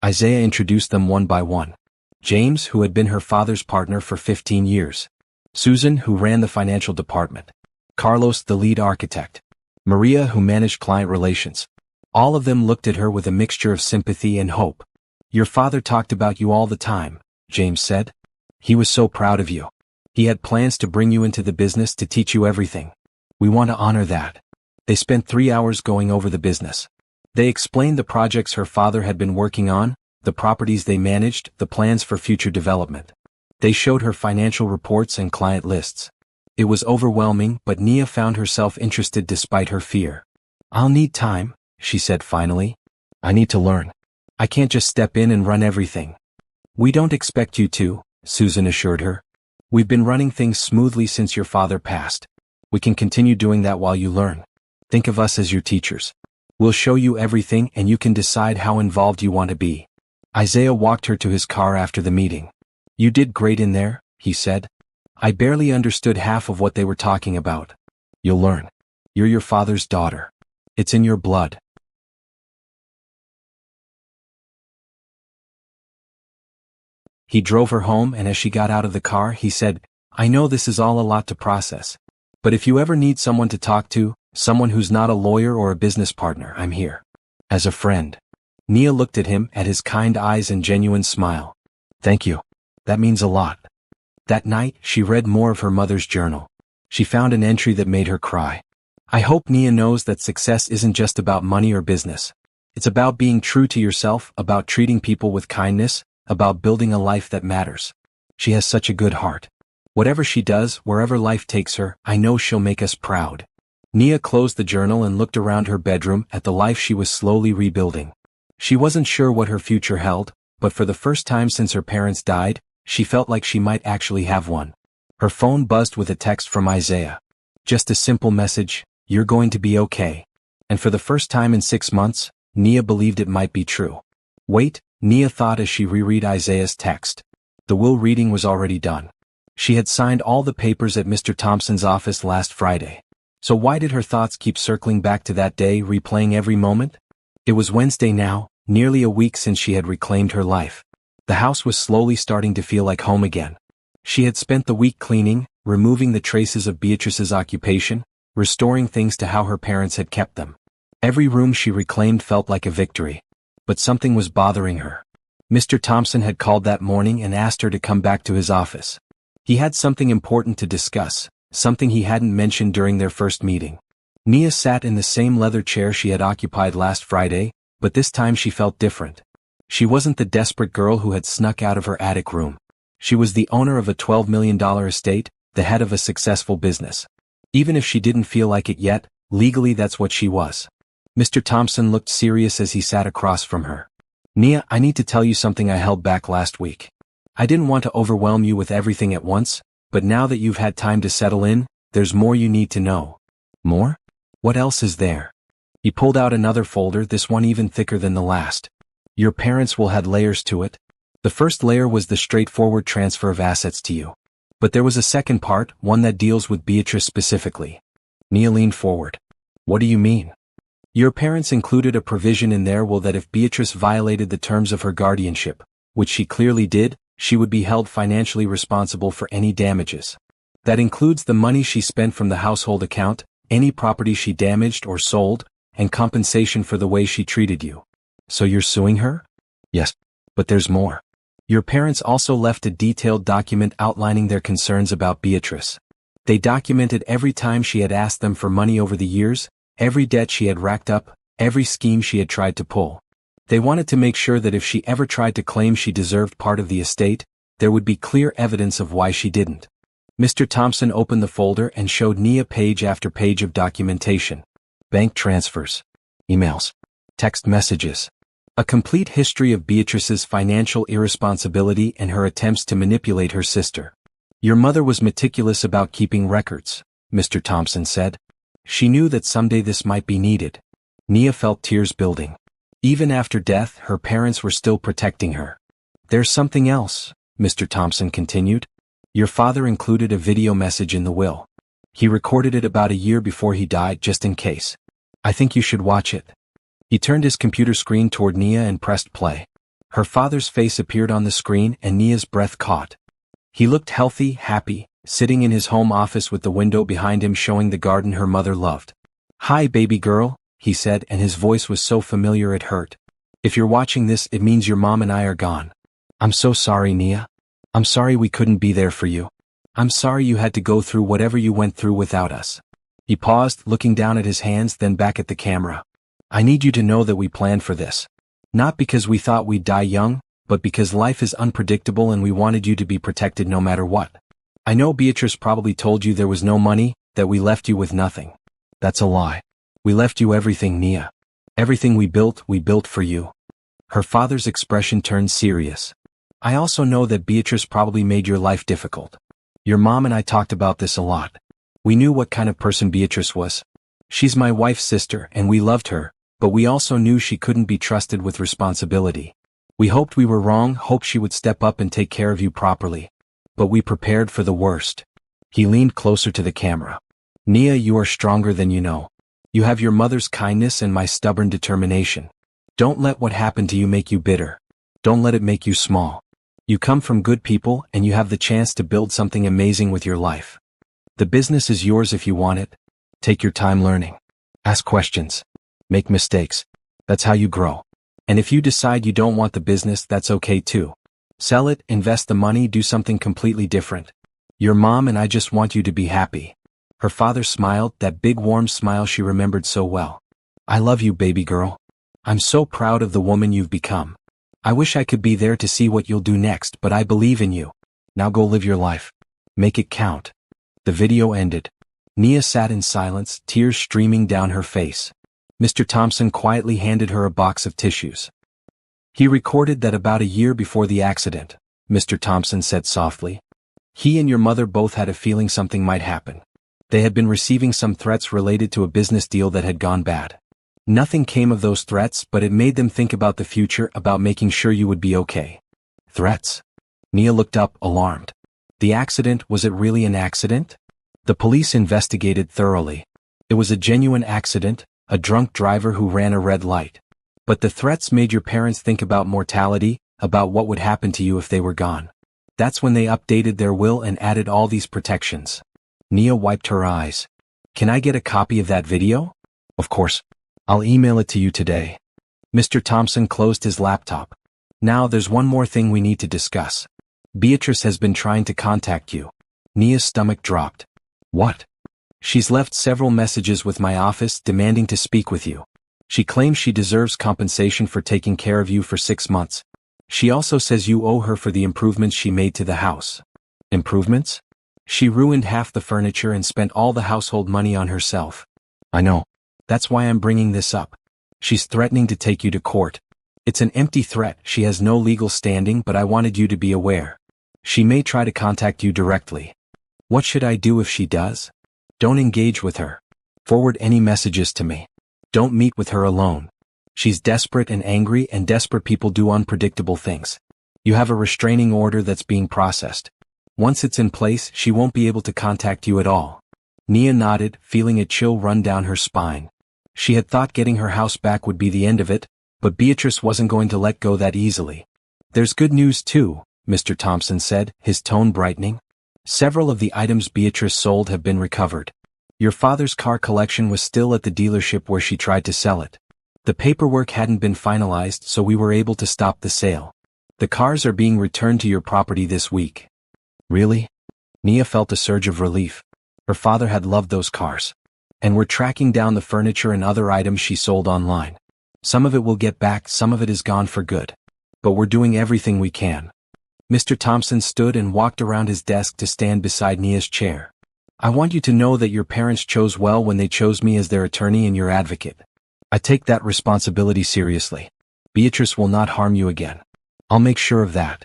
Isaiah introduced them one by one. James, who had been her father's partner for 15 years. Susan, who ran the financial department. Carlos, the lead architect. Maria, who managed client relations. All of them looked at her with a mixture of sympathy and hope. Your father talked about you all the time, James said. He was so proud of you. He had plans to bring you into the business to teach you everything. We want to honor that. They spent 3 hours going over the business. They explained the projects her father had been working on, the properties they managed, the plans for future development. They showed her financial reports and client lists. It was overwhelming, but Nia found herself interested despite her fear. I'll need time, she said finally. I need to learn. I can't just step in and run everything. We don't expect you to, Susan assured her. We've been running things smoothly since your father passed. We can continue doing that while you learn. Think of us as your teachers. We'll show you everything and you can decide how involved you want to be. Isaiah walked her to his car after the meeting. You did great in there, he said. I barely understood half of what they were talking about. You'll learn. You're your father's daughter. It's in your blood. He drove her home, and as she got out of the car, he said, I know this is all a lot to process. But if you ever need someone to talk to, someone who's not a lawyer or a business partner, I'm here. As a friend. Nia looked at him, at his kind eyes and genuine smile. Thank you. That means a lot. That night, she read more of her mother's journal. She found an entry that made her cry. I hope Nia knows that success isn't just about money or business. It's about being true to yourself, about treating people with kindness, about building a life that matters. She has such a good heart. Whatever she does, wherever life takes her, I know she'll make us proud. Nia closed the journal and looked around her bedroom at the life she was slowly rebuilding. She wasn't sure what her future held, but for the first time since her parents died, she felt like she might actually have one. Her phone buzzed with a text from Isaiah. Just a simple message, you're going to be okay. And for the first time in 6 months, Nia believed it might be true. Wait, Nia thought as she reread Isaiah's text. The will reading was already done. She had signed all the papers at Mr. Thompson's office last Friday. So why did her thoughts keep circling back to that day, replaying every moment? It was Wednesday now, nearly a week since she had reclaimed her life. The house was slowly starting to feel like home again. She had spent the week cleaning, removing the traces of Beatrice's occupation, restoring things to how her parents had kept them. Every room she reclaimed felt like a victory. But something was bothering her. Mr. Thompson had called that morning and asked her to come back to his office. He had something important to discuss, something he hadn't mentioned during their first meeting. Nia sat in the same leather chair she had occupied last Friday, but this time she felt different. She wasn't the desperate girl who had snuck out of her attic room. She was the owner of a $12 million estate, the head of a successful business. Even if she didn't feel like it yet, legally that's what she was. Mr. Thompson looked serious as he sat across from her. Nia, I need to tell you something I held back last week. I didn't want to overwhelm you with everything at once, but now that you've had time to settle in, there's more you need to know. More? What else is there? He pulled out another folder, this one even thicker than the last. Your parents will have layers to it. The first layer was the straightforward transfer of assets to you. But there was a second part, one that deals with Beatrice specifically. Nia leaned forward. What do you mean? Your parents included a provision in their will that if Beatrice violated the terms of her guardianship, which she clearly did, she would be held financially responsible for any damages. That includes the money she spent from the household account, any property she damaged or sold, and compensation for the way she treated you. So you're suing her? Yes. But there's more. Your parents also left a detailed document outlining their concerns about Beatrice. They documented every time she had asked them for money over the years, every debt she had racked up, every scheme she had tried to pull. They wanted to make sure that if she ever tried to claim she deserved part of the estate, there would be clear evidence of why she didn't. Mr. Thompson opened the folder and showed Nia page after page of documentation. Bank transfers, emails, text messages. A complete history of Beatrice's financial irresponsibility and her attempts to manipulate her sister. Your mother was meticulous about keeping records, Mr. Thompson said. She knew that someday this might be needed. Nia felt tears building. Even after death, her parents were still protecting her. There's something else, Mr. Thompson continued. Your father included a video message in the will. He recorded it about a year before he died just in case. I think you should watch it. He turned his computer screen toward Nia and pressed play. Her father's face appeared on the screen and Nia's breath caught. He looked healthy, happy, sitting in his home office with the window behind him showing the garden her mother loved. Hi, baby girl, he said, and his voice was so familiar it hurt. If you're watching this, it means your mom and I are gone. I'm so sorry, Nia. I'm sorry we couldn't be there for you. I'm sorry you had to go through whatever you went through without us. He paused, looking down at his hands, then back at the camera. I need you to know that we planned for this. Not because we thought we'd die young, but because life is unpredictable and we wanted you to be protected no matter what. I know Beatrice probably told you there was no money, that we left you with nothing. That's a lie. We left you everything, Nia. Everything we built for you. Her father's expression turned serious. I also know that Beatrice probably made your life difficult. Your mom and I talked about this a lot. We knew what kind of person Beatrice was. She's my wife's sister and we loved her, but we also knew she couldn't be trusted with responsibility. We hoped we were wrong, hoped she would step up and take care of you properly. But we prepared for the worst. He leaned closer to the camera. Nia, you are stronger than you know. You have your mother's kindness and my stubborn determination. Don't let what happened to you make you bitter. Don't let it make you small. You come from good people and you have the chance to build something amazing with your life. The business is yours if you want it. Take your time learning. Ask questions. Make mistakes. That's how you grow. And if you decide you don't want the business, that's okay too. Sell it, invest the money, do something completely different. Your mom and I just want you to be happy. Her father smiled, that big warm smile she remembered so well. I love you, baby girl. I'm so proud of the woman you've become. I wish I could be there to see what you'll do next, but I believe in you. Now go live your life. Make it count. The video ended. Nia sat in silence, tears streaming down her face. Mr. Thompson quietly handed her a box of tissues. He recorded that about a year before the accident, Mr. Thompson said softly. He and your mother both had a feeling something might happen. They had been receiving some threats related to a business deal that had gone bad. Nothing came of those threats, but it made them think about the future, about making sure you would be okay. Threats? Nia looked up, alarmed. The accident, was it really an accident? The police investigated thoroughly. It was a genuine accident, a drunk driver who ran a red light. But the threats made your parents think about mortality, about what would happen to you if they were gone. That's when they updated their will and added all these protections. Nia wiped her eyes. Can I get a copy of that video? Of course. I'll email it to you today. Mr. Thompson closed his laptop. Now there's one more thing we need to discuss. Beatrice has been trying to contact you. Nia's stomach dropped. What? She's left several messages with my office demanding to speak with you. She claims she deserves compensation for taking care of you for 6 months. She also says you owe her for the improvements she made to the house. Improvements? She ruined half the furniture and spent all the household money on herself. I know. That's why I'm bringing this up. She's threatening to take you to court. It's an empty threat, she has no legal standing, but I wanted you to be aware. She may try to contact you directly. What should I do if she does? Don't engage with her. Forward any messages to me. Don't meet with her alone. She's desperate and angry, and desperate people do unpredictable things. You have a restraining order that's being processed. Once it's in place, she won't be able to contact you at all. Nia nodded, feeling a chill run down her spine. She had thought getting her house back would be the end of it, but Beatrice wasn't going to let go that easily. "There's good news too," Mr. Thompson said, his tone brightening. "Several of the items Beatrice sold have been recovered. Your father's car collection was still at the dealership where she tried to sell it. The paperwork hadn't been finalized, so we were able to stop the sale. The cars are being returned to your property this week." "Really?" Nia felt a surge of relief. Her father had loved those cars. "And we're tracking down the furniture and other items she sold online. Some of it will get back, some of it is gone for good. But we're doing everything we can." Mr. Thompson stood and walked around his desk to stand beside Nia's chair. "I want you to know that your parents chose well when they chose me as their attorney and your advocate. I take that responsibility seriously. Beatrice will not harm you again. I'll make sure of that."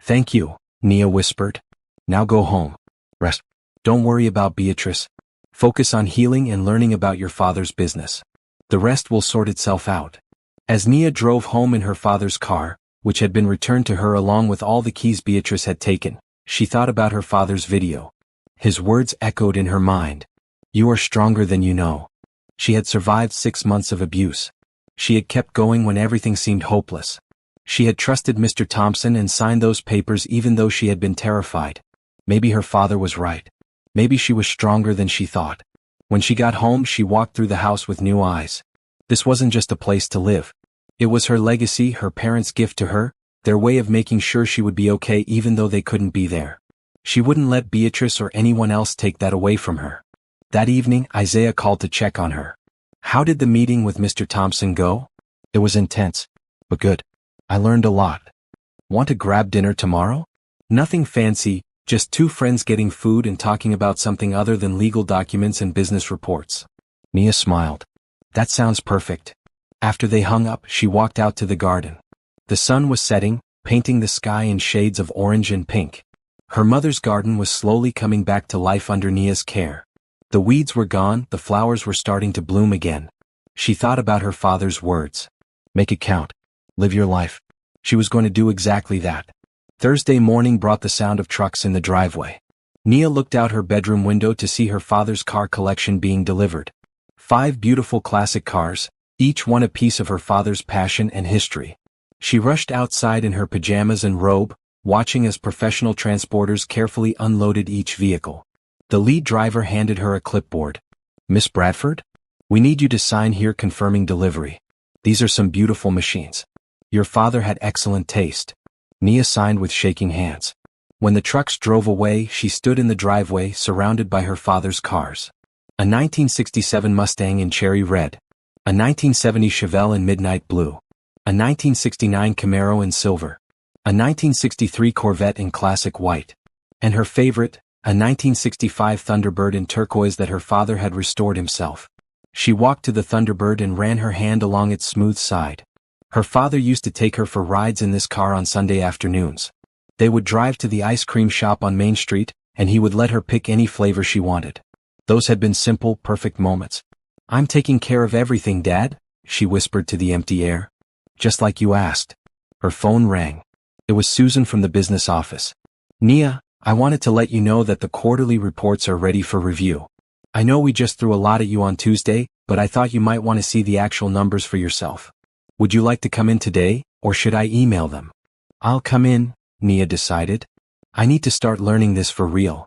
"Thank you," Nia whispered. "Now go home. Rest. Don't worry about Beatrice. Focus on healing and learning about your father's business. The rest will sort itself out." As Nia drove home in her father's car, which had been returned to her along with all the keys Beatrice had taken, she thought about her father's video. His words echoed in her mind. "You are stronger than you know." She had survived 6 months of abuse. She had kept going when everything seemed hopeless. She had trusted Mr. Thompson and signed those papers even though she had been terrified. Maybe her father was right. Maybe she was stronger than she thought. When she got home, she walked through the house with new eyes. This wasn't just a place to live. It was her legacy, her parents' gift to her, their way of making sure she would be okay even though they couldn't be there. She wouldn't let Beatrice or anyone else take that away from her. That evening, Isaiah called to check on her. "How did the meeting with Mr. Thompson go?" "It was intense, but good. I learned a lot." "Want to grab dinner tomorrow?" "Nothing fancy, just two friends getting food and talking about something other than legal documents and business reports." Nia smiled. "That sounds perfect." After they hung up, she walked out to the garden. The sun was setting, painting the sky in shades of orange and pink. Her mother's garden was slowly coming back to life under Nia's care. The weeds were gone, the flowers were starting to bloom again. She thought about her father's words. "Make it count. Live your life." She was going to do exactly that. Thursday morning brought the sound of trucks in the driveway. Nia looked out her bedroom window to see her father's car collection being delivered. 5 beautiful classic cars, each one a piece of her father's passion and history. She rushed outside in her pajamas and robe, watching as professional transporters carefully unloaded each vehicle. The lead driver handed her a clipboard. "Miss Bradford? We need you to sign here confirming delivery. These are some beautiful machines. Your father had excellent taste." Nia signed with shaking hands. When the trucks drove away, she stood in the driveway surrounded by her father's cars. A 1967 Mustang in cherry red. A 1970 Chevelle in midnight blue. A 1969 Camaro in silver. A 1963 Corvette in classic white. And her favorite, a 1965 Thunderbird in turquoise that her father had restored himself. She walked to the Thunderbird and ran her hand along its smooth side. Her father used to take her for rides in this car on Sunday afternoons. They would drive to the ice cream shop on Main Street, and he would let her pick any flavor she wanted. Those had been simple, perfect moments. "I'm taking care of everything, Dad," she whispered to the empty air. "Just like you asked." Her phone rang. It was Susan from the business office. "Nia, I wanted to let you know that the quarterly reports are ready for review. I know we just threw a lot at you on Tuesday, but I thought you might want to see the actual numbers for yourself. Would you like to come in today, or should I email them?" "I'll come in," Nia decided. "I need to start learning this for real."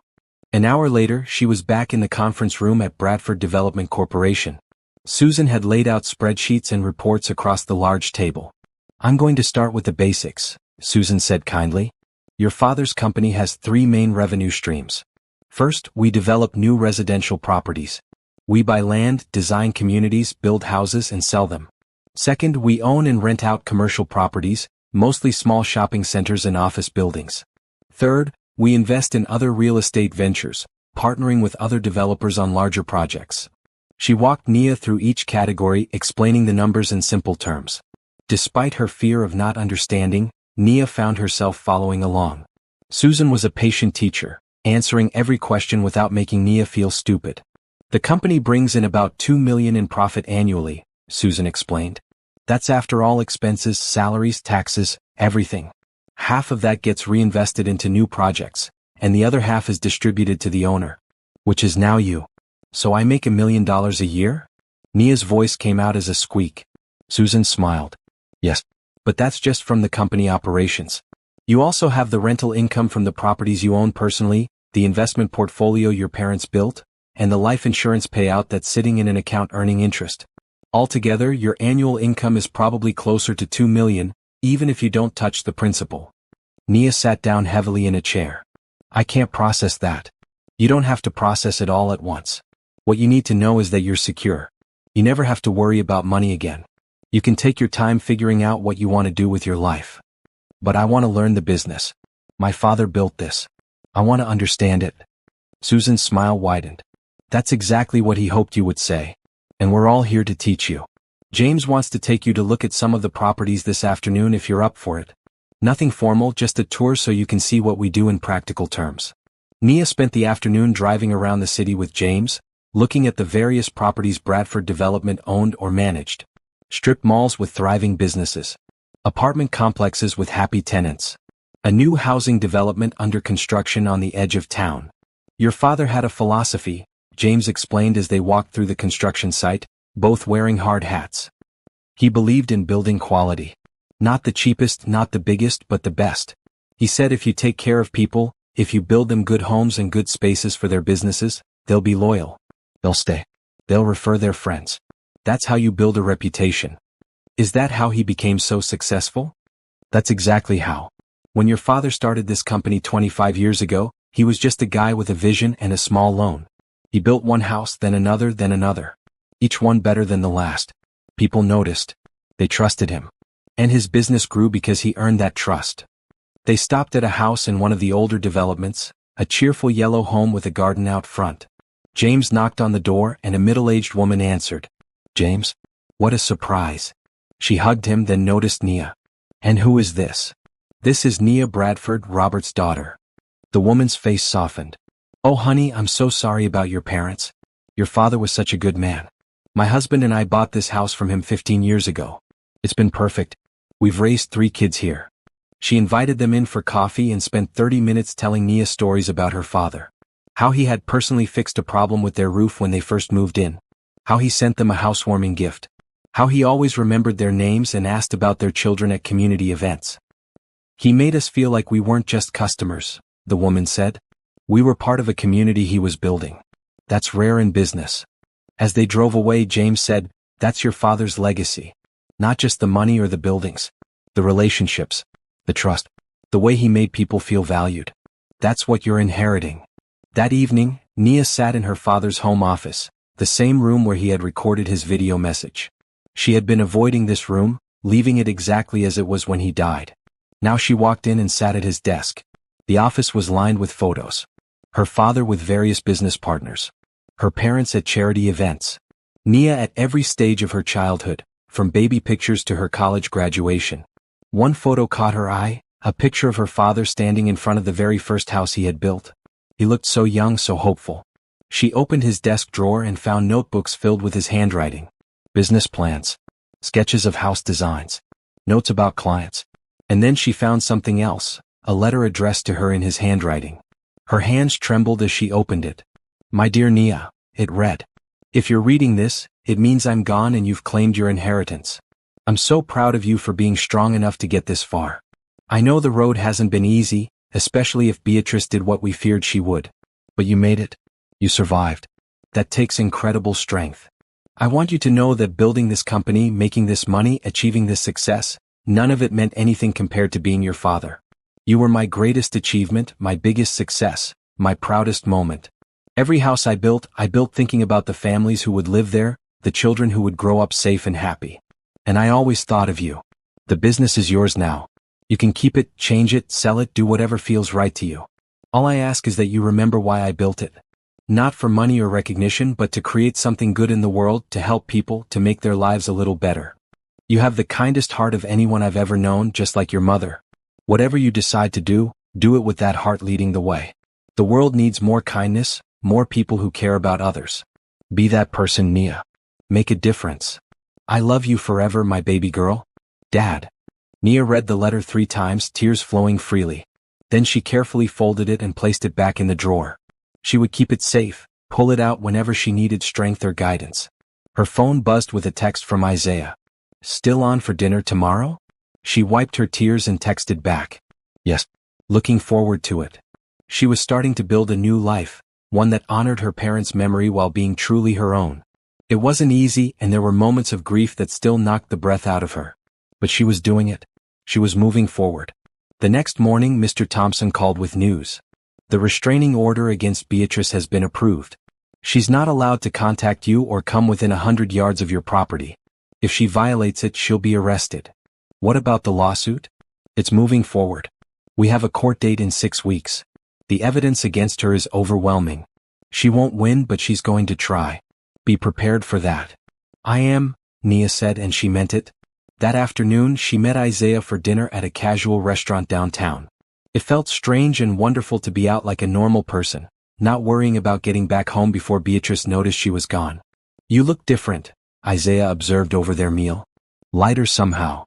An hour later, she was back in the conference room at Bradford Development Corporation. Susan had laid out spreadsheets and reports across the large table. "I'm going to start with the basics," Susan said kindly. "Your father's company has 3 main revenue streams. First, we develop new residential properties. We buy land, design communities, build houses, and sell them. Second, we own and rent out commercial properties, mostly small shopping centers and office buildings. Third, we invest in other real estate ventures, partnering with other developers on larger projects." She walked Nia through each category, explaining the numbers in simple terms. Despite her fear of not understanding, Nia found herself following along. Susan was a patient teacher, answering every question without making Nia feel stupid. "The company brings in about $2 million in profit annually," Susan explained. "That's after all expenses, salaries, taxes, everything. Half of that gets reinvested into new projects, and the other half is distributed to the owner, which is now you. So I make $1 million a year? Nia's voice came out as a squeak. Susan smiled. Yes. But that's just from the company operations. You also have the rental income from the properties you own personally, the investment portfolio your parents built, and the life insurance payout that's sitting in an account earning interest. Altogether, your annual income is probably closer to $2 million, even if you don't touch the principal. Nia sat down heavily in a chair. I can't process that. You don't have to process it all at once. What you need to know is that you're secure. You never have to worry about money again. You can take your time figuring out what you want to do with your life. But I want to learn the business. My father built this. I want to understand it. Susan's smile widened. That's exactly what he hoped you would say. And we're all here to teach you. James wants to take you to look at some of the properties this afternoon if you're up for it. Nothing formal, just a tour so you can see what we do in practical terms. Nia spent the afternoon driving around the city with James, looking at the various properties Bradford Development owned or managed. Strip malls with thriving businesses. Apartment complexes with happy tenants. A new housing development under construction on the edge of town. Your father had a philosophy, James explained as they walked through the construction site, both wearing hard hats. He believed in building quality. Not the cheapest, not the biggest, but the best. He said if you take care of people, if you build them good homes and good spaces for their businesses, they'll be loyal. They'll stay. They'll refer their friends. That's how you build a reputation. Is that how he became so successful? That's exactly how. When your father started this company 25 years ago, he was just a guy with a vision and a small loan. He built one house, then another. Each one better than the last. People noticed. They trusted him. And his business grew because he earned that trust. They stopped at a house in one of the older developments, a cheerful yellow home with a garden out front. James knocked on the door and a middle-aged woman answered. James? What a surprise. She hugged him, then noticed Nia. And who is this? This is Nia Bradford, Robert's daughter. The woman's face softened. Oh honey, I'm so sorry about your parents. Your father was such a good man. My husband and I bought this house from him 15 years ago. It's been perfect. We've raised 3 kids here. She invited them in for coffee and spent 30 minutes telling Nia stories about her father. How he had personally fixed a problem with their roof when they first moved in. How he sent them a housewarming gift. How he always remembered their names and asked about their children at community events. He made us feel like we weren't just customers, the woman said. We were part of a community he was building. That's rare in business. As they drove away, James said, that's your father's legacy. Not just the money or the buildings. The relationships. The trust. The way he made people feel valued. That's what you're inheriting. That evening, Nia sat in her father's home office, the same room where he had recorded his video message. She had been avoiding this room, leaving it exactly as it was when he died. Now she walked in and sat at his desk. The office was lined with photos. Her father with various business partners. Her parents at charity events. Nia at every stage of her childhood, from baby pictures to her college graduation. One photo caught her eye, a picture of her father standing in front of the very first house he had built. He looked so young, so hopeful. She opened his desk drawer and found notebooks filled with his handwriting. Business plans. Sketches of house designs. Notes about clients. And then she found something else, a letter addressed to her in his handwriting. Her hands trembled as she opened it. My dear Nia, it read. If you're reading this, it means I'm gone and you've claimed your inheritance. I'm so proud of you for being strong enough to get this far. I know the road hasn't been easy, especially if Beatrice did what we feared she would. But you made it. You survived. That takes incredible strength. I want you to know that building this company, making this money, achieving this success, none of it meant anything compared to being your father. You were my greatest achievement, my biggest success, my proudest moment. Every house I built thinking about the families who would live there, the children who would grow up safe and happy. And I always thought of you. The business is yours now. You can keep it, change it, sell it, do whatever feels right to you. All I ask is that you remember why I built it. Not for money or recognition, but to create something good in the world, to help people, to make their lives a little better. You have the kindest heart of anyone I've ever known, just like your mother. Whatever you decide to do it with that heart leading the way. The world needs more kindness, more people who care about others. Be that person, Nia. Make a difference. I love you forever, my baby girl. Dad. Nia read the letter 3 times, tears flowing freely. Then she carefully folded it and placed it back in the drawer. She would keep it safe, pull it out whenever she needed strength or guidance. Her phone buzzed with a text from Isaiah. Still on for dinner tomorrow? She wiped her tears and texted back. Yes. Looking forward to it. She was starting to build a new life, one that honored her parents' memory while being truly her own. It wasn't easy, and there were moments of grief that still knocked the breath out of her. But she was doing it. She was moving forward. The next morning, Mr. Thompson called with news. The restraining order against Beatrice has been approved. She's not allowed to contact you or come within 100 yards of your property. If she violates it, she'll be arrested. What about the lawsuit? It's moving forward. We have a court date in 6 weeks. The evidence against her is overwhelming. She won't win, but she's going to try. Be prepared for that. I am, Nia said, and she meant it. That afternoon, she met Isaiah for dinner at a casual restaurant downtown. It felt strange and wonderful to be out like a normal person, not worrying about getting back home before Beatrice noticed she was gone. You look different, Isaiah observed over their meal. Lighter somehow.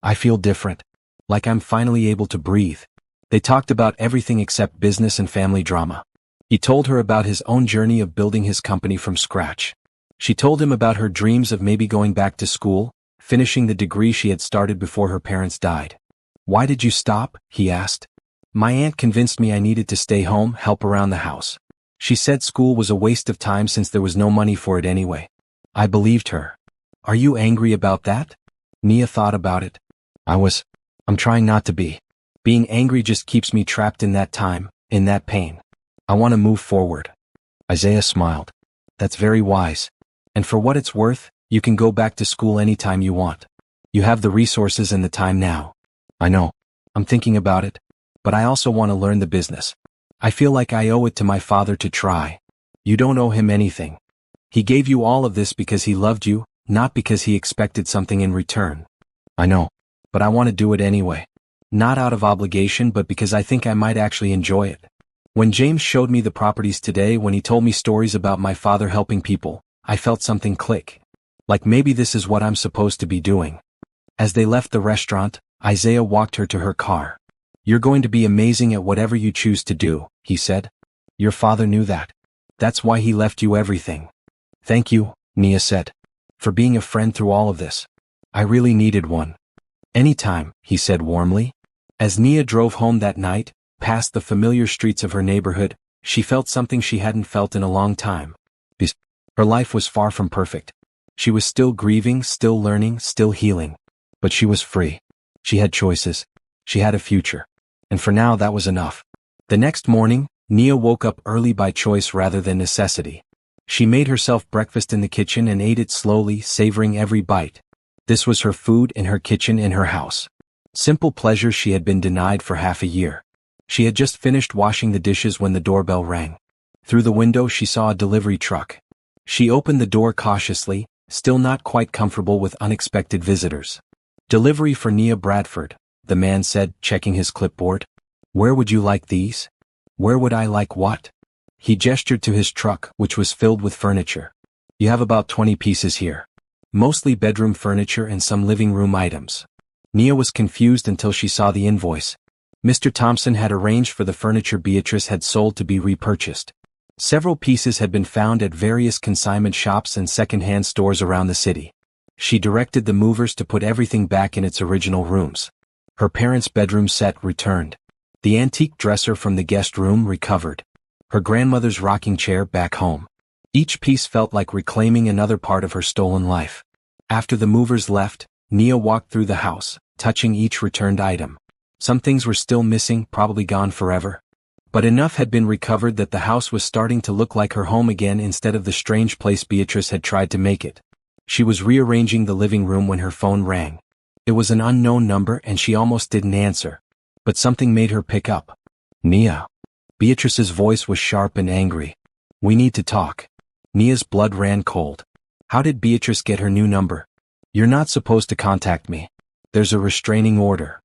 I feel different. Like I'm finally able to breathe. They talked about everything except business and family drama. He told her about his own journey of building his company from scratch. She told him about her dreams of maybe going back to school, finishing the degree she had started before her parents died. Why did you stop? He asked. My aunt convinced me I needed to stay home, help around the house. She said school was a waste of time since there was no money for it anyway. I believed her. Are you angry about that? Nia thought about it. I'm trying not to be. Being angry just keeps me trapped in that time, in that pain. I want to move forward. Isaiah smiled. That's very wise. And for what it's worth, you can go back to school anytime you want. You have the resources and the time now. I know. I'm thinking about it. But I also want to learn the business. I feel like I owe it to my father to try. You don't owe him anything. He gave you all of this because he loved you, not because he expected something in return. I know. But I want to do it anyway. Not out of obligation, but because I think I might actually enjoy it. When James showed me the properties today, when he told me stories about my father helping people, I felt something click. Like maybe this is what I'm supposed to be doing. As they left the restaurant, Isaiah walked her to her car. You're going to be amazing at whatever you choose to do, he said. Your father knew that. That's why he left you everything. Thank you, Nia said. For being a friend through all of this. I really needed one. Anytime, he said warmly. As Nia drove home that night, past the familiar streets of her neighborhood, she felt something she hadn't felt in a long time. Her life was far from perfect. She was still grieving, still learning, still healing. But she was free. She had choices. She had a future. And for now that was enough. The next morning, Nia woke up early by choice rather than necessity. She made herself breakfast in the kitchen and ate it slowly, savoring every bite. This was her food in her kitchen in her house. Simple pleasures she had been denied for half a year. She had just finished washing the dishes when the doorbell rang. Through the window she saw a delivery truck. She opened the door cautiously, still not quite comfortable with unexpected visitors. Delivery for Nia Bradford, the man said, checking his clipboard. Where would you like these? Where would I like what? He gestured to his truck, which was filled with furniture. You have about 20 pieces here. Mostly bedroom furniture and some living room items. Nia was confused until she saw the invoice. Mr. Thompson had arranged for the furniture Beatrice had sold to be repurchased. Several pieces had been found at various consignment shops and second-hand stores around the city. She directed the movers to put everything back in its original rooms. Her parents' bedroom set returned. The antique dresser from the guest room recovered. Her grandmother's rocking chair back home. Each piece felt like reclaiming another part of her stolen life. After the movers left, Nia walked through the house, touching each returned item. Some things were still missing, probably gone forever. But enough had been recovered that the house was starting to look like her home again instead of the strange place Beatrice had tried to make it. She was rearranging the living room when her phone rang. It was an unknown number and she almost didn't answer. But something made her pick up. Nia. Beatrice's voice was sharp and angry. We need to talk. Nia's blood ran cold. How did Beatrice get her new number? You're not supposed to contact me. There's a restraining order.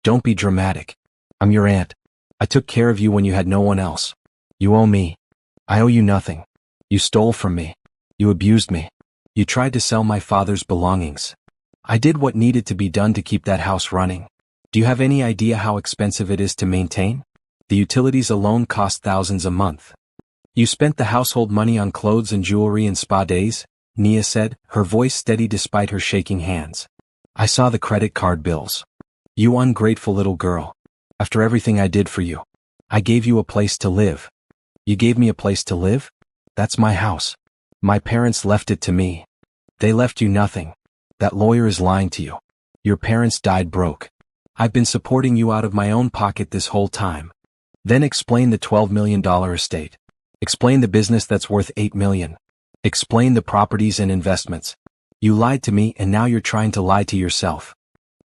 Don't be dramatic. I'm your aunt. I took care of you when you had no one else. You owe me. I owe you nothing. You stole from me. You abused me. You tried to sell my father's belongings. I did what needed to be done to keep that house running. Do you have any idea how expensive it is to maintain? The utilities alone cost thousands a month. You spent the household money on clothes and jewelry and spa days, Nia said, her voice steady despite her shaking hands. I saw the credit card bills. You ungrateful little girl. After everything I did for you. I gave you a place to live. You gave me a place to live? That's my house. My parents left it to me. They left you nothing. That lawyer is lying to you. Your parents died broke. I've been supporting you out of my own pocket this whole time. Then explain the $12 million estate. Explain the business that's worth $8 million. Explain the properties and investments. You lied to me and now you're trying to lie to yourself.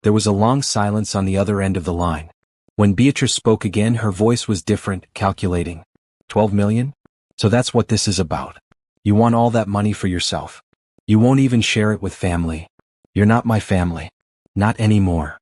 There was a long silence on the other end of the line. When Beatrice spoke again, her voice was different, calculating. 12 million? So that's what this is about. You want all that money for yourself. You won't even share it with family. You're not my family. Not anymore.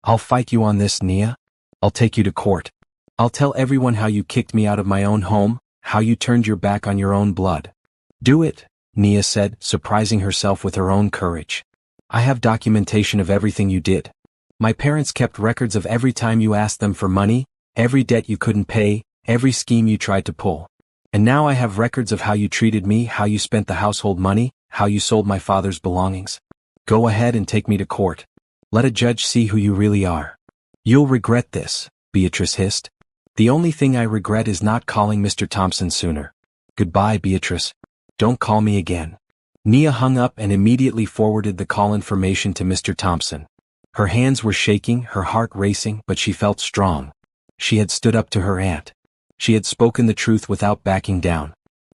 I'll fight you on this, Nia. I'll take you to court. I'll tell everyone how you kicked me out of my own home, how you turned your back on your own blood. Do it, Nia said, surprising herself with her own courage. I have documentation of everything you did. My parents kept records of every time you asked them for money, every debt you couldn't pay, every scheme you tried to pull. And now I have records of how you treated me, how you spent the household money, how you sold my father's belongings. Go ahead and take me to court. Let a judge see who you really are. You'll regret this, Beatrice hissed. The only thing I regret is not calling Mr. Thompson sooner. Goodbye, Beatrice. Don't call me again. Nia hung up and immediately forwarded the call information to Mr. Thompson. Her hands were shaking, her heart racing, but she felt strong. She had stood up to her aunt. She had spoken the truth without backing down.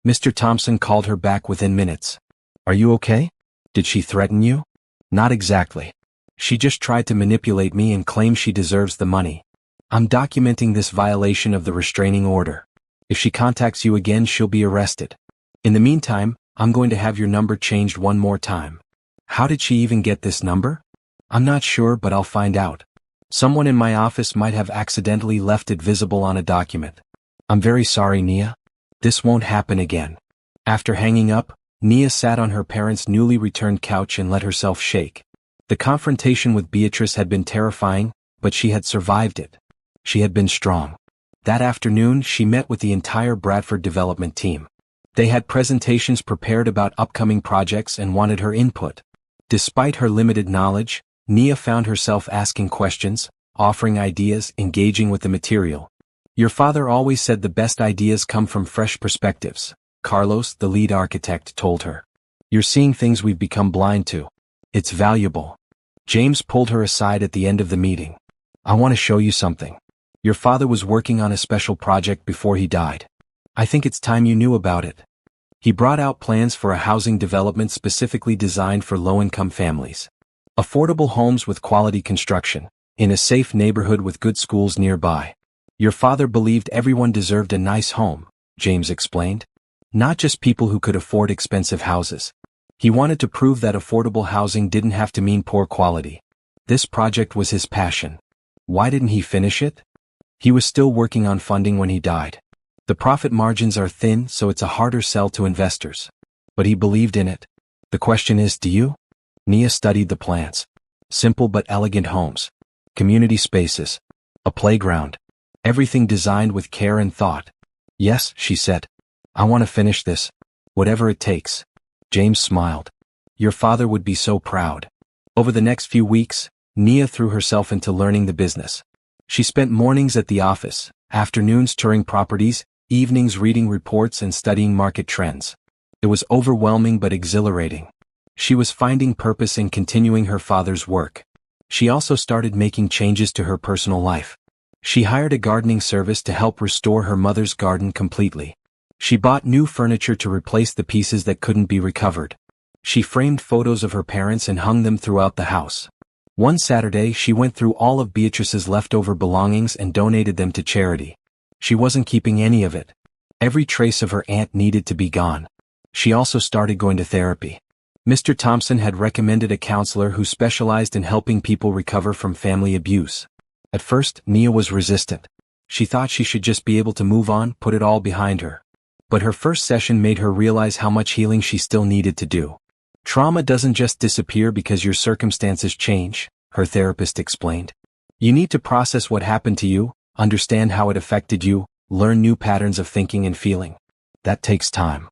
Mr. Thompson called her back within minutes. Are you okay? Did she threaten you? Not exactly. She just tried to manipulate me and claim she deserves the money. I'm documenting this violation of the restraining order. If she contacts you again, she'll be arrested. In the meantime, I'm going to have your number changed one more time. How did she even get this number? I'm not sure, but I'll find out. Someone in my office might have accidentally left it visible on a document. I'm very sorry, Nia. This won't happen again. After hanging up, Nia sat on her parents' newly returned couch and let herself shake. The confrontation with Beatrice had been terrifying, but she had survived it. She had been strong. That afternoon, she met with the entire Bradford development team. They had presentations prepared about upcoming projects and wanted her input. Despite her limited knowledge, Nia found herself asking questions, offering ideas, engaging with the material. Your father always said the best ideas come from fresh perspectives, Carlos, the lead architect, told her. You're seeing things we've become blind to. It's valuable. James pulled her aside at the end of the meeting. I want to show you something. Your father was working on a special project before he died. I think it's time you knew about it. He brought out plans for a housing development specifically designed for low-income families. Affordable homes with quality construction, in a safe neighborhood with good schools nearby. Your father believed everyone deserved a nice home, James explained. Not just people who could afford expensive houses. He wanted to prove that affordable housing didn't have to mean poor quality. This project was his passion. Why didn't he finish it? He was still working on funding when he died. The profit margins are thin, so it's a harder sell to investors. But he believed in it. The question is, do you? Nia studied the plans. Simple but elegant homes. Community spaces. A playground. Everything designed with care and thought. Yes, she said. I want to finish this. Whatever it takes. James smiled. Your father would be so proud. Over the next few weeks, Nia threw herself into learning the business. She spent mornings at the office, afternoons touring properties, evenings reading reports and studying market trends. It was overwhelming but exhilarating. She was finding purpose in continuing her father's work. She also started making changes to her personal life. She hired a gardening service to help restore her mother's garden completely. She bought new furniture to replace the pieces that couldn't be recovered. She framed photos of her parents and hung them throughout the house. One Saturday, she went through all of Beatrice's leftover belongings and donated them to charity. She wasn't keeping any of it. Every trace of her aunt needed to be gone. She also started going to therapy. Mr. Thompson had recommended a counselor who specialized in helping people recover from family abuse. At first, Nia was resistant. She thought she should just be able to move on, put it all behind her. But her first session made her realize how much healing she still needed to do. Trauma doesn't just disappear because your circumstances change, her therapist explained. You need to process what happened to you, understand how it affected you, learn new patterns of thinking and feeling. That takes time.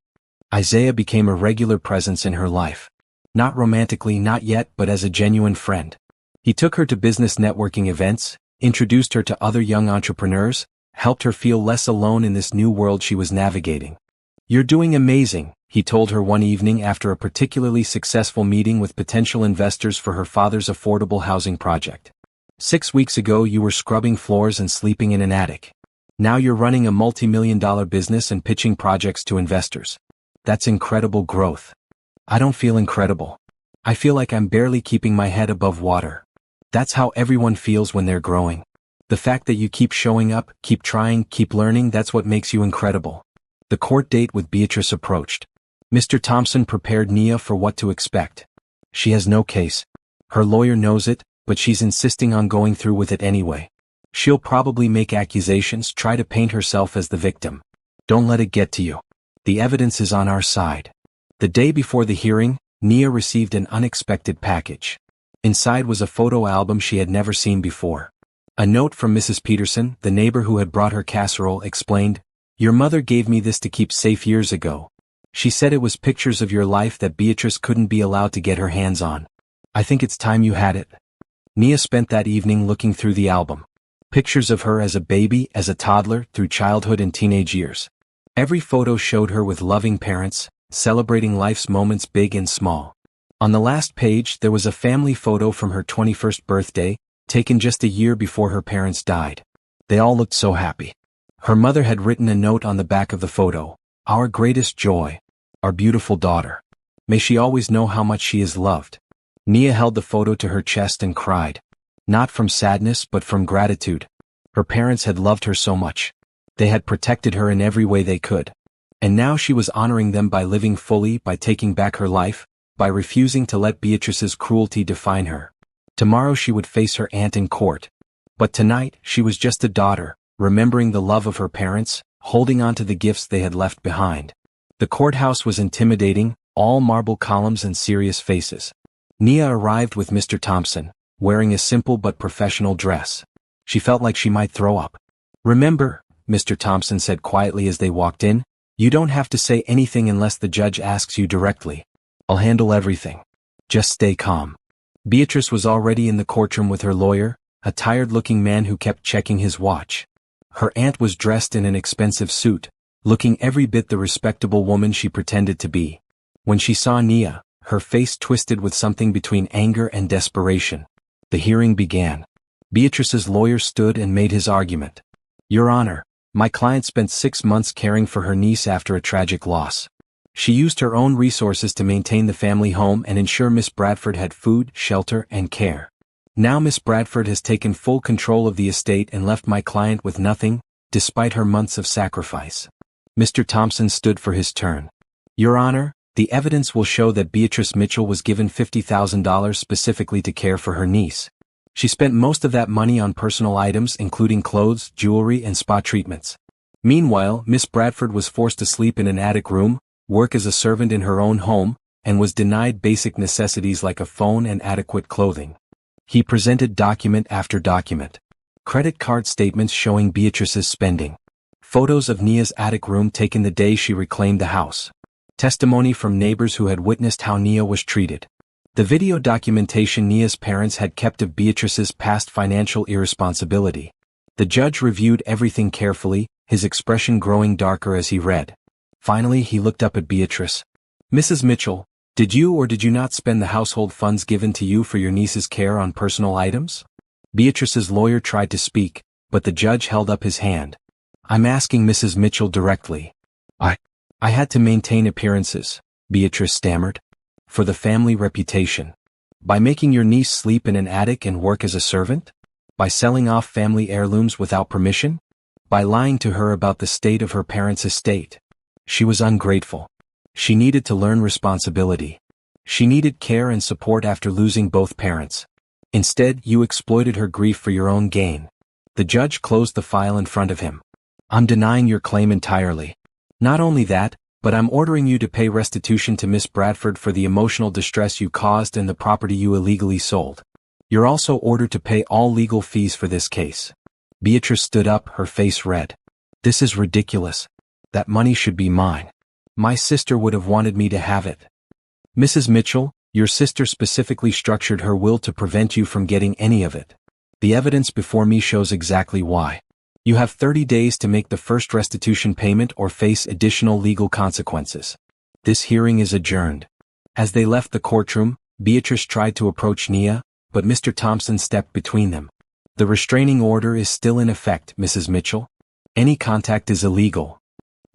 Isaiah became a regular presence in her life. Not romantically, not yet, but as a genuine friend. He took her to business networking events, introduced her to other young entrepreneurs, helped her feel less alone in this new world she was navigating. "You're doing amazing," he told her one evening after a particularly successful meeting with potential investors for her father's affordable housing project. "6 weeks ago you were scrubbing floors and sleeping in an attic. Now you're running a multi-million-dollar business and pitching projects to investors. That's incredible growth." "I don't feel incredible. I feel like I'm barely keeping my head above water." That's how everyone feels when they're growing. The fact that you keep showing up, keep trying, keep learning, that's what makes you incredible. The court date with Beatrice approached. Mr. Thompson prepared Nia for what to expect. She has no case. Her lawyer knows it, but she's insisting on going through with it anyway. She'll probably make accusations, try to paint herself as the victim. Don't let it get to you. The evidence is on our side. The day before the hearing, Nia received an unexpected package. Inside was a photo album she had never seen before. A note from Mrs. Peterson, the neighbor who had brought her casserole, explained, "Your mother gave me this to keep safe years ago. She said it was pictures of your life that Beatrice couldn't be allowed to get her hands on. I think it's time you had it." Nia spent that evening looking through the album. Pictures of her as a baby, as a toddler, through childhood and teenage years. Every photo showed her with loving parents, celebrating life's moments big and small. On the last page there was a family photo from her 21st birthday, taken just a year before her parents died. They all looked so happy. Her mother had written a note on the back of the photo, "Our greatest joy, our beautiful daughter. May she always know how much she is loved." Nia held the photo to her chest and cried. Not from sadness but from gratitude. Her parents had loved her so much. They had protected her in every way they could. And now she was honoring them by living fully, by taking back her life, by refusing to let Beatrice's cruelty define her. Tomorrow she would face her aunt in court. But tonight, she was just a daughter, remembering the love of her parents, holding on to the gifts they had left behind. The courthouse was intimidating, all marble columns and serious faces. Nia arrived with Mr. Thompson, wearing a simple but professional dress. She felt like she might throw up. "Remember," Mr. Thompson said quietly as they walked in, "you don't have to say anything unless the judge asks you directly. I'll handle everything. Just stay calm." Beatrice was already in the courtroom with her lawyer, a tired-looking man who kept checking his watch. Her aunt was dressed in an expensive suit, looking every bit the respectable woman she pretended to be. When she saw Nia, her face twisted with something between anger and desperation. The hearing began. Beatrice's lawyer stood and made his argument. "Your Honor, my client spent 6 months caring for her niece after a tragic loss. She used her own resources to maintain the family home and ensure Miss Bradford had food, shelter, and care. Now Miss Bradford has taken full control of the estate and left my client with nothing, despite her months of sacrifice." Mr. Thompson stood for his turn. "Your Honor, the evidence will show that Beatrice Mitchell was given $50,000 specifically to care for her niece. She spent most of that money on personal items including clothes, jewelry, and spa treatments. Meanwhile, Miss Bradford was forced to sleep in an attic room, work as a servant in her own home, and was denied basic necessities like a phone and adequate clothing." He presented document after document. Credit card statements showing Beatrice's spending. Photos of Nia's attic room taken the day she reclaimed the house. Testimony from neighbors who had witnessed how Nia was treated. The video documentation Nia's parents had kept of Beatrice's past financial irresponsibility. The judge reviewed everything carefully, his expression growing darker as he read. Finally he looked up at Beatrice. "Mrs. Mitchell, did you or did you not spend the household funds given to you for your niece's care on personal items?" Beatrice's lawyer tried to speak, but the judge held up his hand. "I'm asking Mrs. Mitchell directly." I had to maintain appearances," Beatrice stammered. "For the family reputation. By making your niece sleep in an attic and work as a servant? By selling off family heirlooms without permission? By lying to her about the state of her parents' estate? She was ungrateful. She needed to learn responsibility. She needed care and support after losing both parents. Instead, you exploited her grief for your own gain." The judge closed the file in front of him. "I'm denying your claim entirely. Not only that, but I'm ordering you to pay restitution to Miss Bradford for the emotional distress you caused and the property you illegally sold. You're also ordered to pay all legal fees for this case." Beatrice stood up, her face red. "This is ridiculous. That money should be mine. My sister would have wanted me to have it. Mrs. Mitchell, your sister specifically structured her will to prevent you from getting any of it. The evidence before me shows exactly why. You have 30 days to make the first restitution payment or face additional legal consequences. This hearing is adjourned. As they left the courtroom, Beatrice tried to approach Nia, but Mr. Thompson stepped between them. The restraining order is still in effect, Mrs. Mitchell. Any contact is illegal.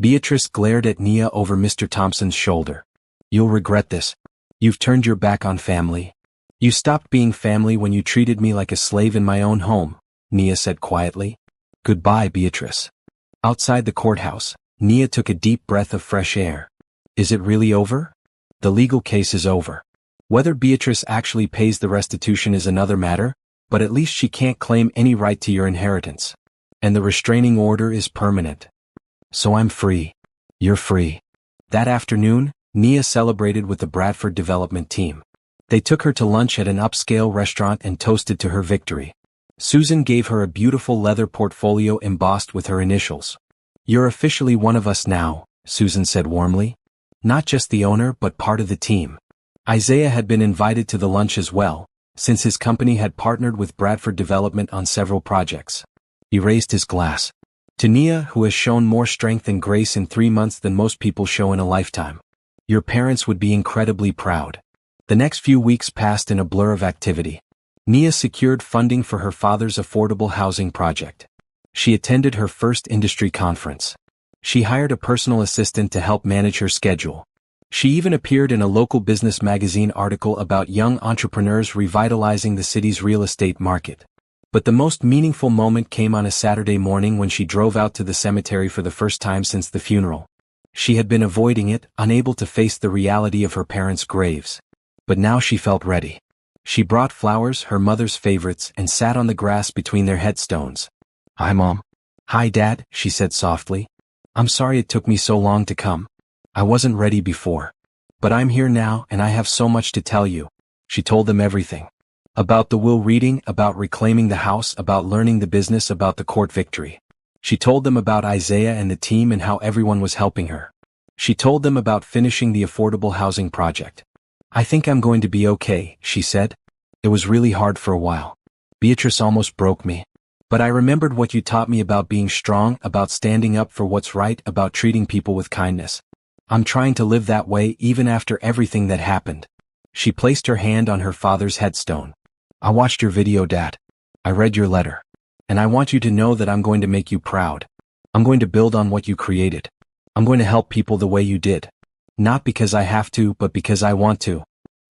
Beatrice glared at Nia over Mr. Thompson's shoulder. You'll regret this. You've turned your back on family. You stopped being family when you treated me like a slave in my own home, Nia said quietly. Goodbye, Beatrice. Outside the courthouse, Nia took a deep breath of fresh air. Is it really over? The legal case is over. Whether Beatrice actually pays the restitution is another matter, but at least she can't claim any right to your inheritance. And the restraining order is permanent. So I'm free. You're free. That afternoon, Nia celebrated with the Bradford development team. They took her to lunch at an upscale restaurant and toasted to her victory. Susan gave her a beautiful leather portfolio embossed with her initials. You're officially one of us now, Susan said warmly. Not just the owner but part of the team. Isaiah had been invited to the lunch as well, since his company had partnered with Bradford Development on several projects. He raised his glass. To Nia, who has shown more strength and grace in 3 months than most people show in a lifetime. Your parents would be incredibly proud. The next few weeks passed in a blur of activity. Nia secured funding for her father's affordable housing project. She attended her first industry conference. She hired a personal assistant to help manage her schedule. She even appeared in a local business magazine article about young entrepreneurs revitalizing the city's real estate market. But the most meaningful moment came on a Saturday morning when she drove out to the cemetery for the first time since the funeral. She had been avoiding it, unable to face the reality of her parents' graves. But now she felt ready. She brought flowers, her mother's favorites, and sat on the grass between their headstones. Hi, Mom. Hi, Dad, she said softly. I'm sorry it took me so long to come. I wasn't ready before. But I'm here now and I have so much to tell you. She told them everything. About the will reading, about reclaiming the house, about learning the business, about the court victory. She told them about Isaiah and the team and how everyone was helping her. She told them about finishing the affordable housing project. I think I'm going to be okay, she said. It was really hard for a while. Beatrice almost broke me. But I remembered what you taught me about being strong, about standing up for what's right, about treating people with kindness. I'm trying to live that way even after everything that happened. She placed her hand on her father's headstone. I watched your video, Dad. I read your letter. And I want you to know that I'm going to make you proud. I'm going to build on what you created. I'm going to help people the way you did. Not because I have to, but because I want to.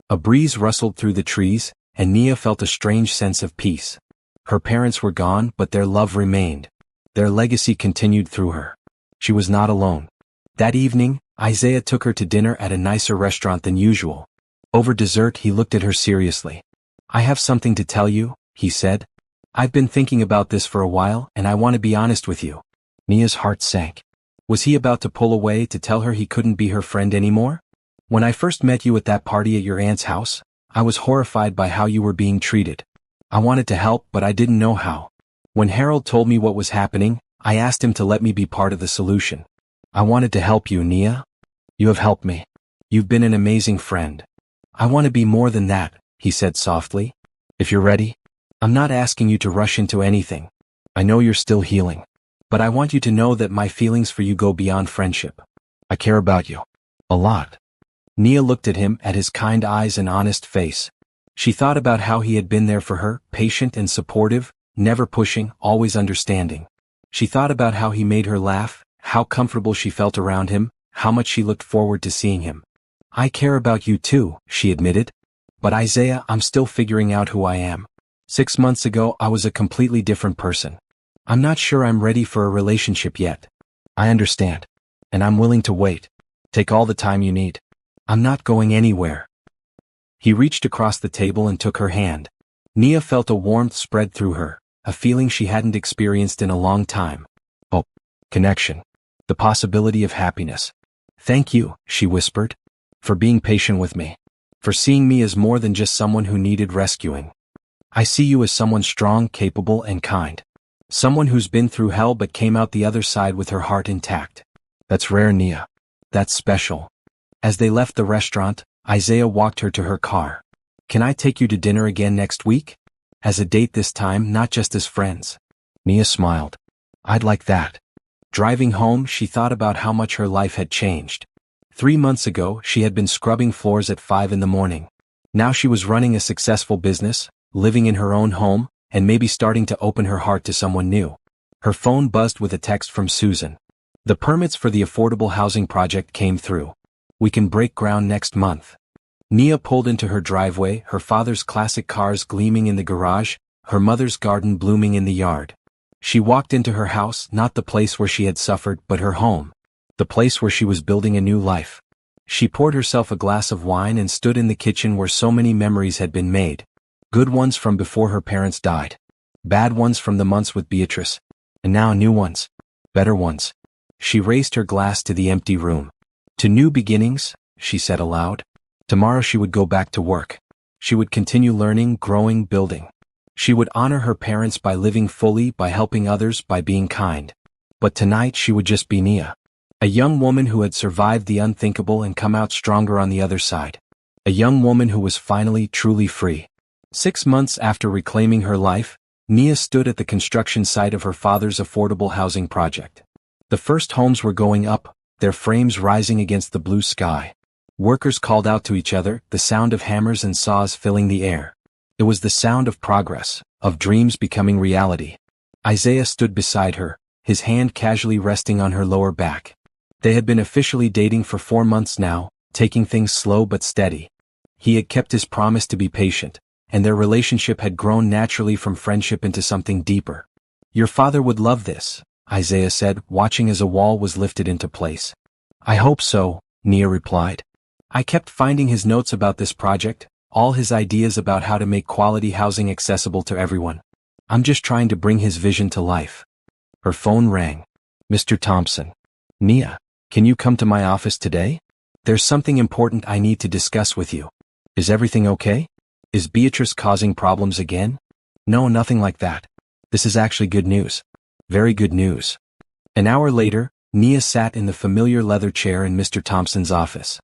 A breeze rustled through the trees, and Nia felt a strange sense of peace. Her parents were gone, but their love remained. Their legacy continued through her. She was not alone. That evening, Isaiah took her to dinner at a nicer restaurant than usual. Over dessert, he looked at her seriously. I have something to tell you, he said. I've been thinking about this for a while, and I want to be honest with you. Nia's heart sank. Was he about to pull away to tell her he couldn't be her friend anymore? When I first met you at that party at your aunt's house, I was horrified by how you were being treated. I wanted to help, but I didn't know how. When Harold told me what was happening, I asked him to let me be part of the solution. I wanted to help you, Nia. You have helped me. You've been an amazing friend. I want to be more than that, he said softly. If you're ready, I'm not asking you to rush into anything. I know you're still healing. But I want you to know that my feelings for you go beyond friendship. I care about you. A lot. Nia looked at him, at his kind eyes and honest face. She thought about how he had been there for her, patient and supportive, never pushing, always understanding. She thought about how he made her laugh, how comfortable she felt around him, how much she looked forward to seeing him. I care about you too, she admitted. But Isaiah, I'm still figuring out who I am. 6 months ago, I was a completely different person. I'm not sure I'm ready for a relationship yet. I understand. And I'm willing to wait. Take all the time you need. I'm not going anywhere. He reached across the table and took her hand. Nia felt a warmth spread through her, a feeling she hadn't experienced in a long time. Hope. Connection. The possibility of happiness. Thank you, she whispered. For being patient with me. For seeing me as more than just someone who needed rescuing. I see you as someone strong, capable, and kind. Someone who's been through hell but came out the other side with her heart intact. That's rare, Nia. That's special. As they left the restaurant, Isaiah walked her to her car. Can I take you to dinner again next week? As a date this time, not just as friends. Nia smiled. I'd like that. Driving home, she thought about how much her life had changed. 3 months ago, she had been scrubbing floors at 5 in the morning. Now she was running a successful business, living in her own home, and maybe starting to open her heart to someone new. Her phone buzzed with a text from Susan. The permits for the affordable housing project came through. We can break ground next month. Nia pulled into her driveway, her father's classic cars gleaming in the garage, her mother's garden blooming in the yard. She walked into her house, not the place where she had suffered, but her home. The place where she was building a new life. She poured herself a glass of wine and stood in the kitchen where so many memories had been made. Good ones from before her parents died. Bad ones from the months with Beatrice. And now new ones. Better ones. She raised her glass to the empty room. To new beginnings, she said aloud. Tomorrow she would go back to work. She would continue learning, growing, building. She would honor her parents by living fully, by helping others, by being kind. But tonight she would just be Nia. A young woman who had survived the unthinkable and come out stronger on the other side. A young woman who was finally, truly free. 6 months after reclaiming her life, Nia stood at the construction site of her father's affordable housing project. The first homes were going up, their frames rising against the blue sky. Workers called out to each other, the sound of hammers and saws filling the air. It was the sound of progress, of dreams becoming reality. Isaiah stood beside her, his hand casually resting on her lower back. They had been officially dating for 4 months now, taking things slow but steady. He had kept his promise to be patient, and their relationship had grown naturally from friendship into something deeper. Your father would love this, Isaiah said, watching as a wall was lifted into place. I hope so, Nia replied. I kept finding his notes about this project, all his ideas about how to make quality housing accessible to everyone. I'm just trying to bring his vision to life. Her phone rang. Mr. Thompson. Nia, can you come to my office today? There's something important I need to discuss with you. Is everything okay? Is Beatrice causing problems again? No, nothing like that. This is actually good news. Very good news. An hour later, Nia sat in the familiar leather chair in Mr. Thompson's office.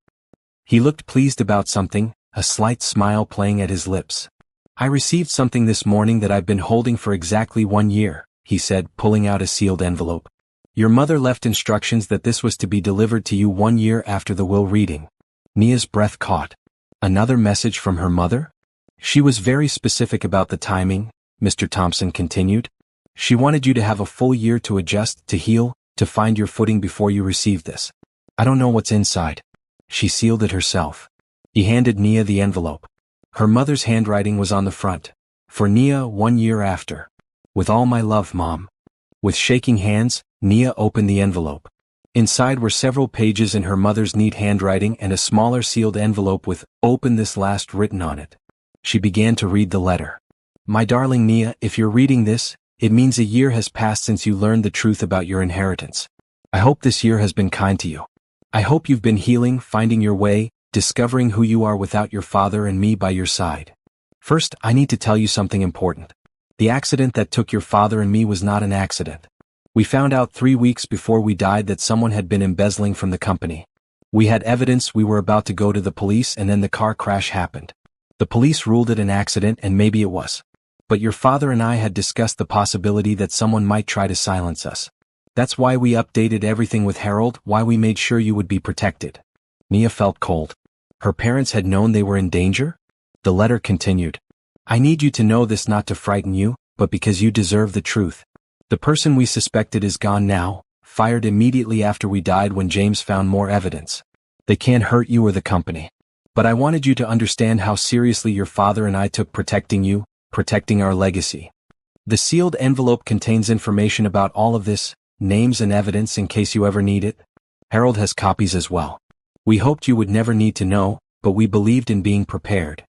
He looked pleased about something, a slight smile playing at his lips. I received something this morning that I've been holding for exactly 1 year, he said, pulling out a sealed envelope. Your mother left instructions that this was to be delivered to you 1 year after the will reading. Nia's breath caught. Another message from her mother? She was very specific about the timing, Mr. Thompson continued. She wanted you to have a full year to adjust, to heal, to find your footing before you receive this. I don't know what's inside. She sealed it herself. He handed Nia the envelope. Her mother's handwriting was on the front. For Nia 1 year after. With all my love, Mom. With shaking hands, Nia opened the envelope. Inside were several pages in her mother's neat handwriting and a smaller sealed envelope with "Open this last" written on it. She began to read the letter. My darling Nia, if you're reading this, it means a year has passed since you learned the truth about your inheritance. I hope this year has been kind to you. I hope you've been healing, finding your way, discovering who you are without your father and me by your side. First, I need to tell you something important. The accident that took your father and me was not an accident. We found out 3 weeks before we died that someone had been embezzling from the company. We had evidence, we were about to go to the police, and then the car crash happened. The police ruled it an accident, and maybe it was. But your father and I had discussed the possibility that someone might try to silence us. That's why we updated everything with Harold, why we made sure you would be protected. Nia felt cold. Her parents had known they were in danger? The letter continued. I need you to know this not to frighten you, but because you deserve the truth. The person we suspected is gone now, fired immediately after we died when James found more evidence. They can't hurt you or the company. But I wanted you to understand how seriously your father and I took protecting you, protecting our legacy. The sealed envelope contains information about all of this, names and evidence in case you ever need it. Harold has copies as well. We hoped you would never need to know, but we believed in being prepared.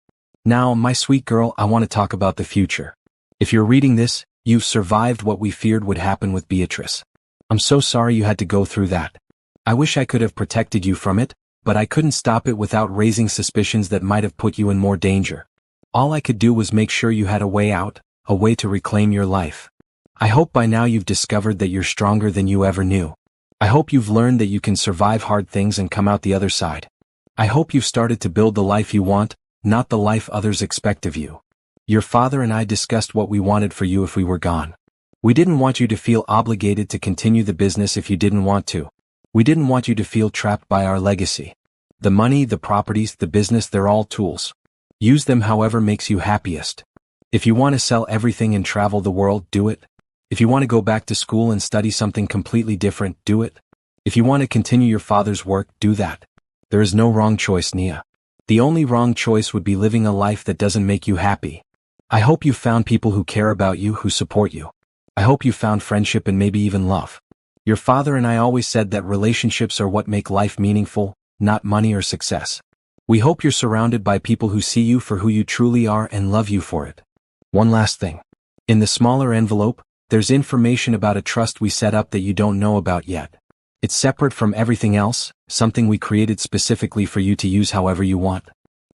Now, my sweet girl, I want to talk about the future. If you're reading this, you've survived what we feared would happen with Beatrice. I'm so sorry you had to go through that. I wish I could have protected you from it, but I couldn't stop it without raising suspicions that might have put you in more danger. All I could do was make sure you had a way out, a way to reclaim your life. I hope by now you've discovered that you're stronger than you ever knew. I hope you've learned that you can survive hard things and come out the other side. I hope you've started to build the life you want, not the life others expect of you. Your father and I discussed what we wanted for you if we were gone. We didn't want you to feel obligated to continue the business if you didn't want to. We didn't want you to feel trapped by our legacy. The money, the properties, the business, they're all tools. Use them however makes you happiest. If you want to sell everything and travel the world, do it. If you want to go back to school and study something completely different, do it. If you want to continue your father's work, do that. There is no wrong choice, Nia. The only wrong choice would be living a life that doesn't make you happy. I hope you found people who care about you, who support you. I hope you found friendship and maybe even love. Your father and I always said that relationships are what make life meaningful, not money or success. We hope you're surrounded by people who see you for who you truly are and love you for it. One last thing. In the smaller envelope, there's information about a trust we set up that you don't know about yet. It's separate from everything else, something we created specifically for you to use however you want.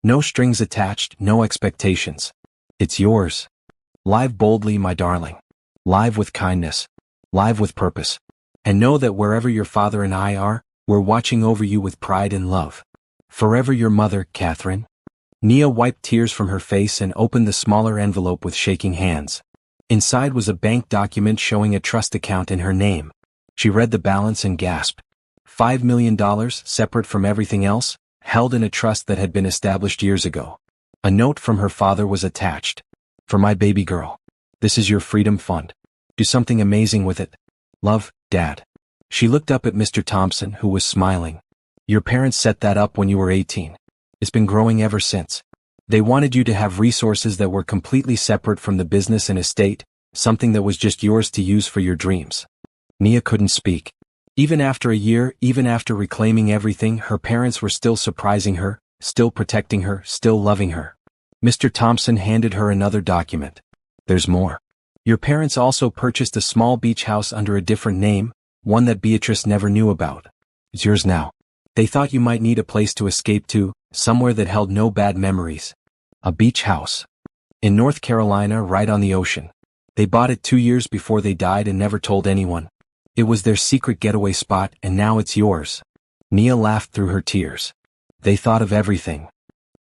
No strings attached, no expectations. It's yours. Live boldly, my darling. Live with kindness. Live with purpose. And know that wherever your father and I are, we're watching over you with pride and love. Forever your mother, Catherine. Nia wiped tears from her face and opened the smaller envelope with shaking hands. Inside was a bank document showing a trust account in her name. She read the balance and gasped. $5 million, separate from everything else, held in a trust that had been established years ago. A note from her father was attached. For my baby girl. This is your freedom fund. Do something amazing with it. Love, Dad. She looked up at Mr. Thompson, who was smiling. Your parents set that up when you were 18. It's been growing ever since. They wanted you to have resources that were completely separate from the business and estate, something that was just yours to use for your dreams. Nia couldn't speak. Even after a year, even after reclaiming everything, her parents were still surprising her, still protecting her, still loving her. Mr. Thompson handed her another document. There's more. Your parents also purchased a small beach house under a different name, one that Beatrice never knew about. It's yours now. They thought you might need a place to escape to, somewhere that held no bad memories. A beach house. In North Carolina, right on the ocean. They bought it 2 years before they died and never told anyone. It was their secret getaway spot, and now it's yours. Nia laughed through her tears. They thought of everything.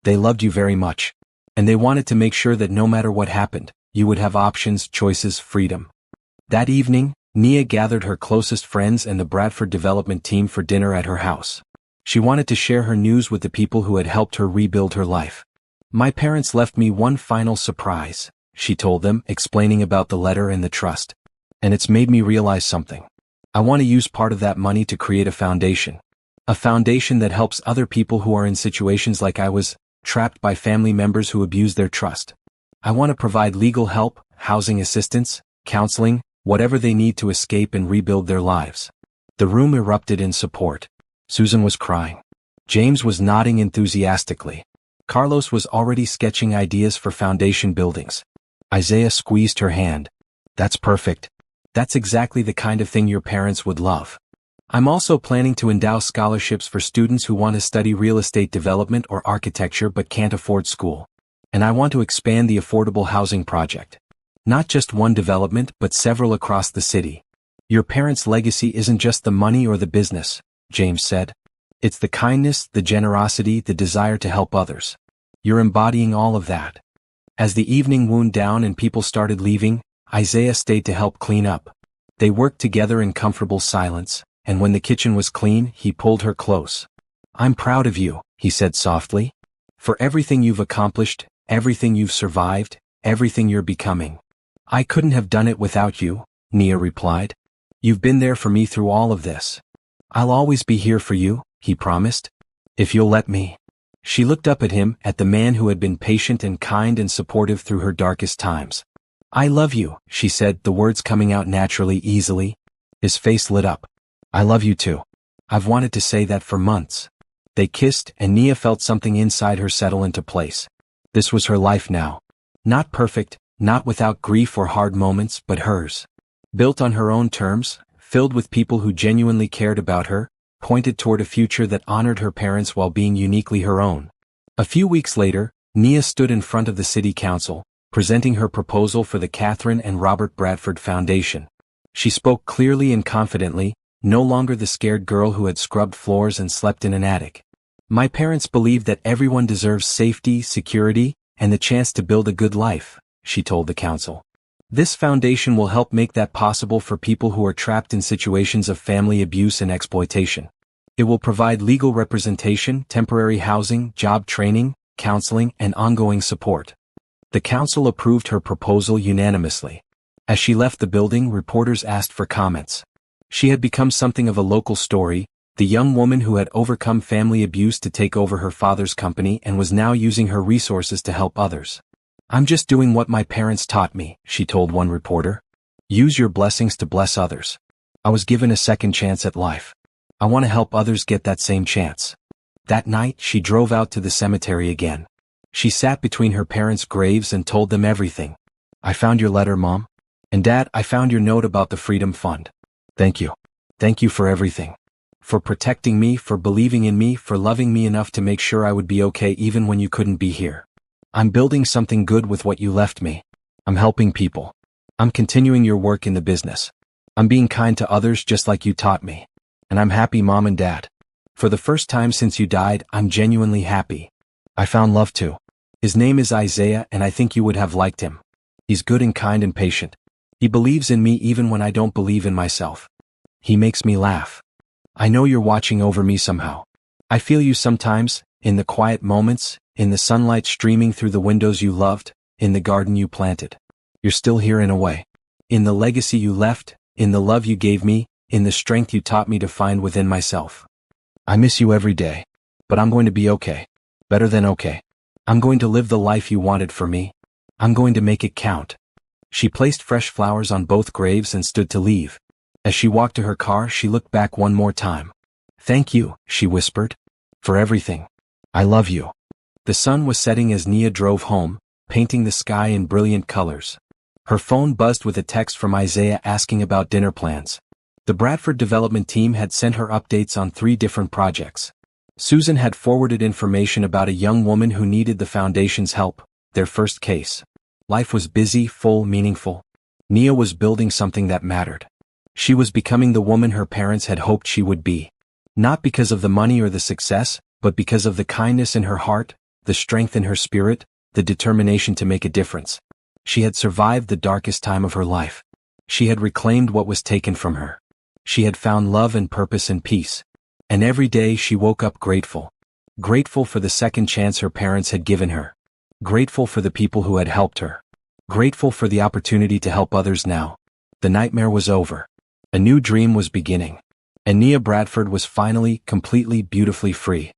They loved you very much. And they wanted to make sure that no matter what happened, you would have options, choices, freedom. That evening, Nia gathered her closest friends and the Bradford development team for dinner at her house. She wanted to share her news with the people who had helped her rebuild her life. My parents left me one final surprise, she told them, explaining about the letter and the trust. And it's made me realize something. I want to use part of that money to create a foundation. A foundation that helps other people who are in situations like I was, trapped by family members who abuse their trust. I want to provide legal help, housing assistance, counseling, whatever they need to escape and rebuild their lives. The room erupted in support. Susan was crying. James was nodding enthusiastically. Carlos was already sketching ideas for foundation buildings. Isaiah squeezed her hand. That's perfect. That's exactly the kind of thing your parents would love. I'm also planning to endow scholarships for students who want to study real estate development or architecture but can't afford school. And I want to expand the affordable housing project. Not just one development but several across the city. Your parents' legacy isn't just the money or the business, James said. It's the kindness, the generosity, the desire to help others. You're embodying all of that. As the evening wound down and people started leaving, Isaiah stayed to help clean up. They worked together in comfortable silence, and when the kitchen was clean, he pulled her close. I'm proud of you, he said softly. For everything you've accomplished, everything you've survived, everything you're becoming. I couldn't have done it without you, Nia replied. You've been there for me through all of this. I'll always be here for you, he promised. If you'll let me. She looked up at him, at the man who had been patient and kind and supportive through her darkest times. I love you, she said, the words coming out naturally, easily. His face lit up. I love you too. I've wanted to say that for months. They kissed, and Nia felt something inside her settle into place. This was her life now. Not perfect, not without grief or hard moments, but hers. Built on her own terms, filled with people who genuinely cared about her, pointed toward a future that honored her parents while being uniquely her own. A few weeks later, Nia stood in front of the city council, presenting her proposal for the Catherine and Robert Bradford Foundation. She spoke clearly and confidently, no longer the scared girl who had scrubbed floors and slept in an attic. My parents believe that everyone deserves safety, security, and the chance to build a good life, she told the council. This foundation will help make that possible for people who are trapped in situations of family abuse and exploitation. It will provide legal representation, temporary housing, job training, counseling, and ongoing support. The council approved her proposal unanimously. As she left the building, reporters asked for comments. She had become something of a local story, the young woman who had overcome family abuse to take over her father's company and was now using her resources to help others. "I'm just doing what my parents taught me," she told one reporter. "Use your blessings to bless others. I was given a second chance at life. I want to help others get that same chance." That night, she drove out to the cemetery again. She sat between her parents' graves and told them everything. "I found your letter, Mom. And Dad, I found your note about the Freedom Fund. Thank you. Thank you for everything. For protecting me, for believing in me, for loving me enough to make sure I would be okay even when you couldn't be here. I'm building something good with what you left me. I'm helping people. I'm continuing your work in the business. I'm being kind to others just like you taught me. And I'm happy, Mom and Dad. For the first time since you died, I'm genuinely happy. I found love too. His name is Isaiah, and I think you would have liked him. He's good and kind and patient. He believes in me even when I don't believe in myself. He makes me laugh. I know you're watching over me somehow. I feel you sometimes, in the quiet moments, in the sunlight streaming through the windows you loved, in the garden you planted. You're still here in a way. In the legacy you left, in the love you gave me, in the strength you taught me to find within myself. I miss you every day. But I'm going to be okay. Better than okay. I'm going to live the life you wanted for me. I'm going to make it count." She placed fresh flowers on both graves and stood to leave. As she walked to her car, she looked back one more time. "Thank you," she whispered. "For everything. I love you." The sun was setting as Nia drove home, painting the sky in brilliant colors. Her phone buzzed with a text from Isaiah asking about dinner plans. The Bradford development team had sent her updates on 3 different projects. Susan had forwarded information about a young woman who needed the foundation's help, their first case. Life was busy, full, meaningful. Nia was building something that mattered. She was becoming the woman her parents had hoped she would be. Not because of the money or the success, but because of the kindness in her heart, the strength in her spirit, the determination to make a difference. She had survived the darkest time of her life. She had reclaimed what was taken from her. She had found love and purpose and peace. And every day she woke up grateful. Grateful for the second chance her parents had given her. Grateful for the people who had helped her. Grateful for the opportunity to help others now. The nightmare was over. A new dream was beginning. And Nia Bradford was finally, completely, beautifully free.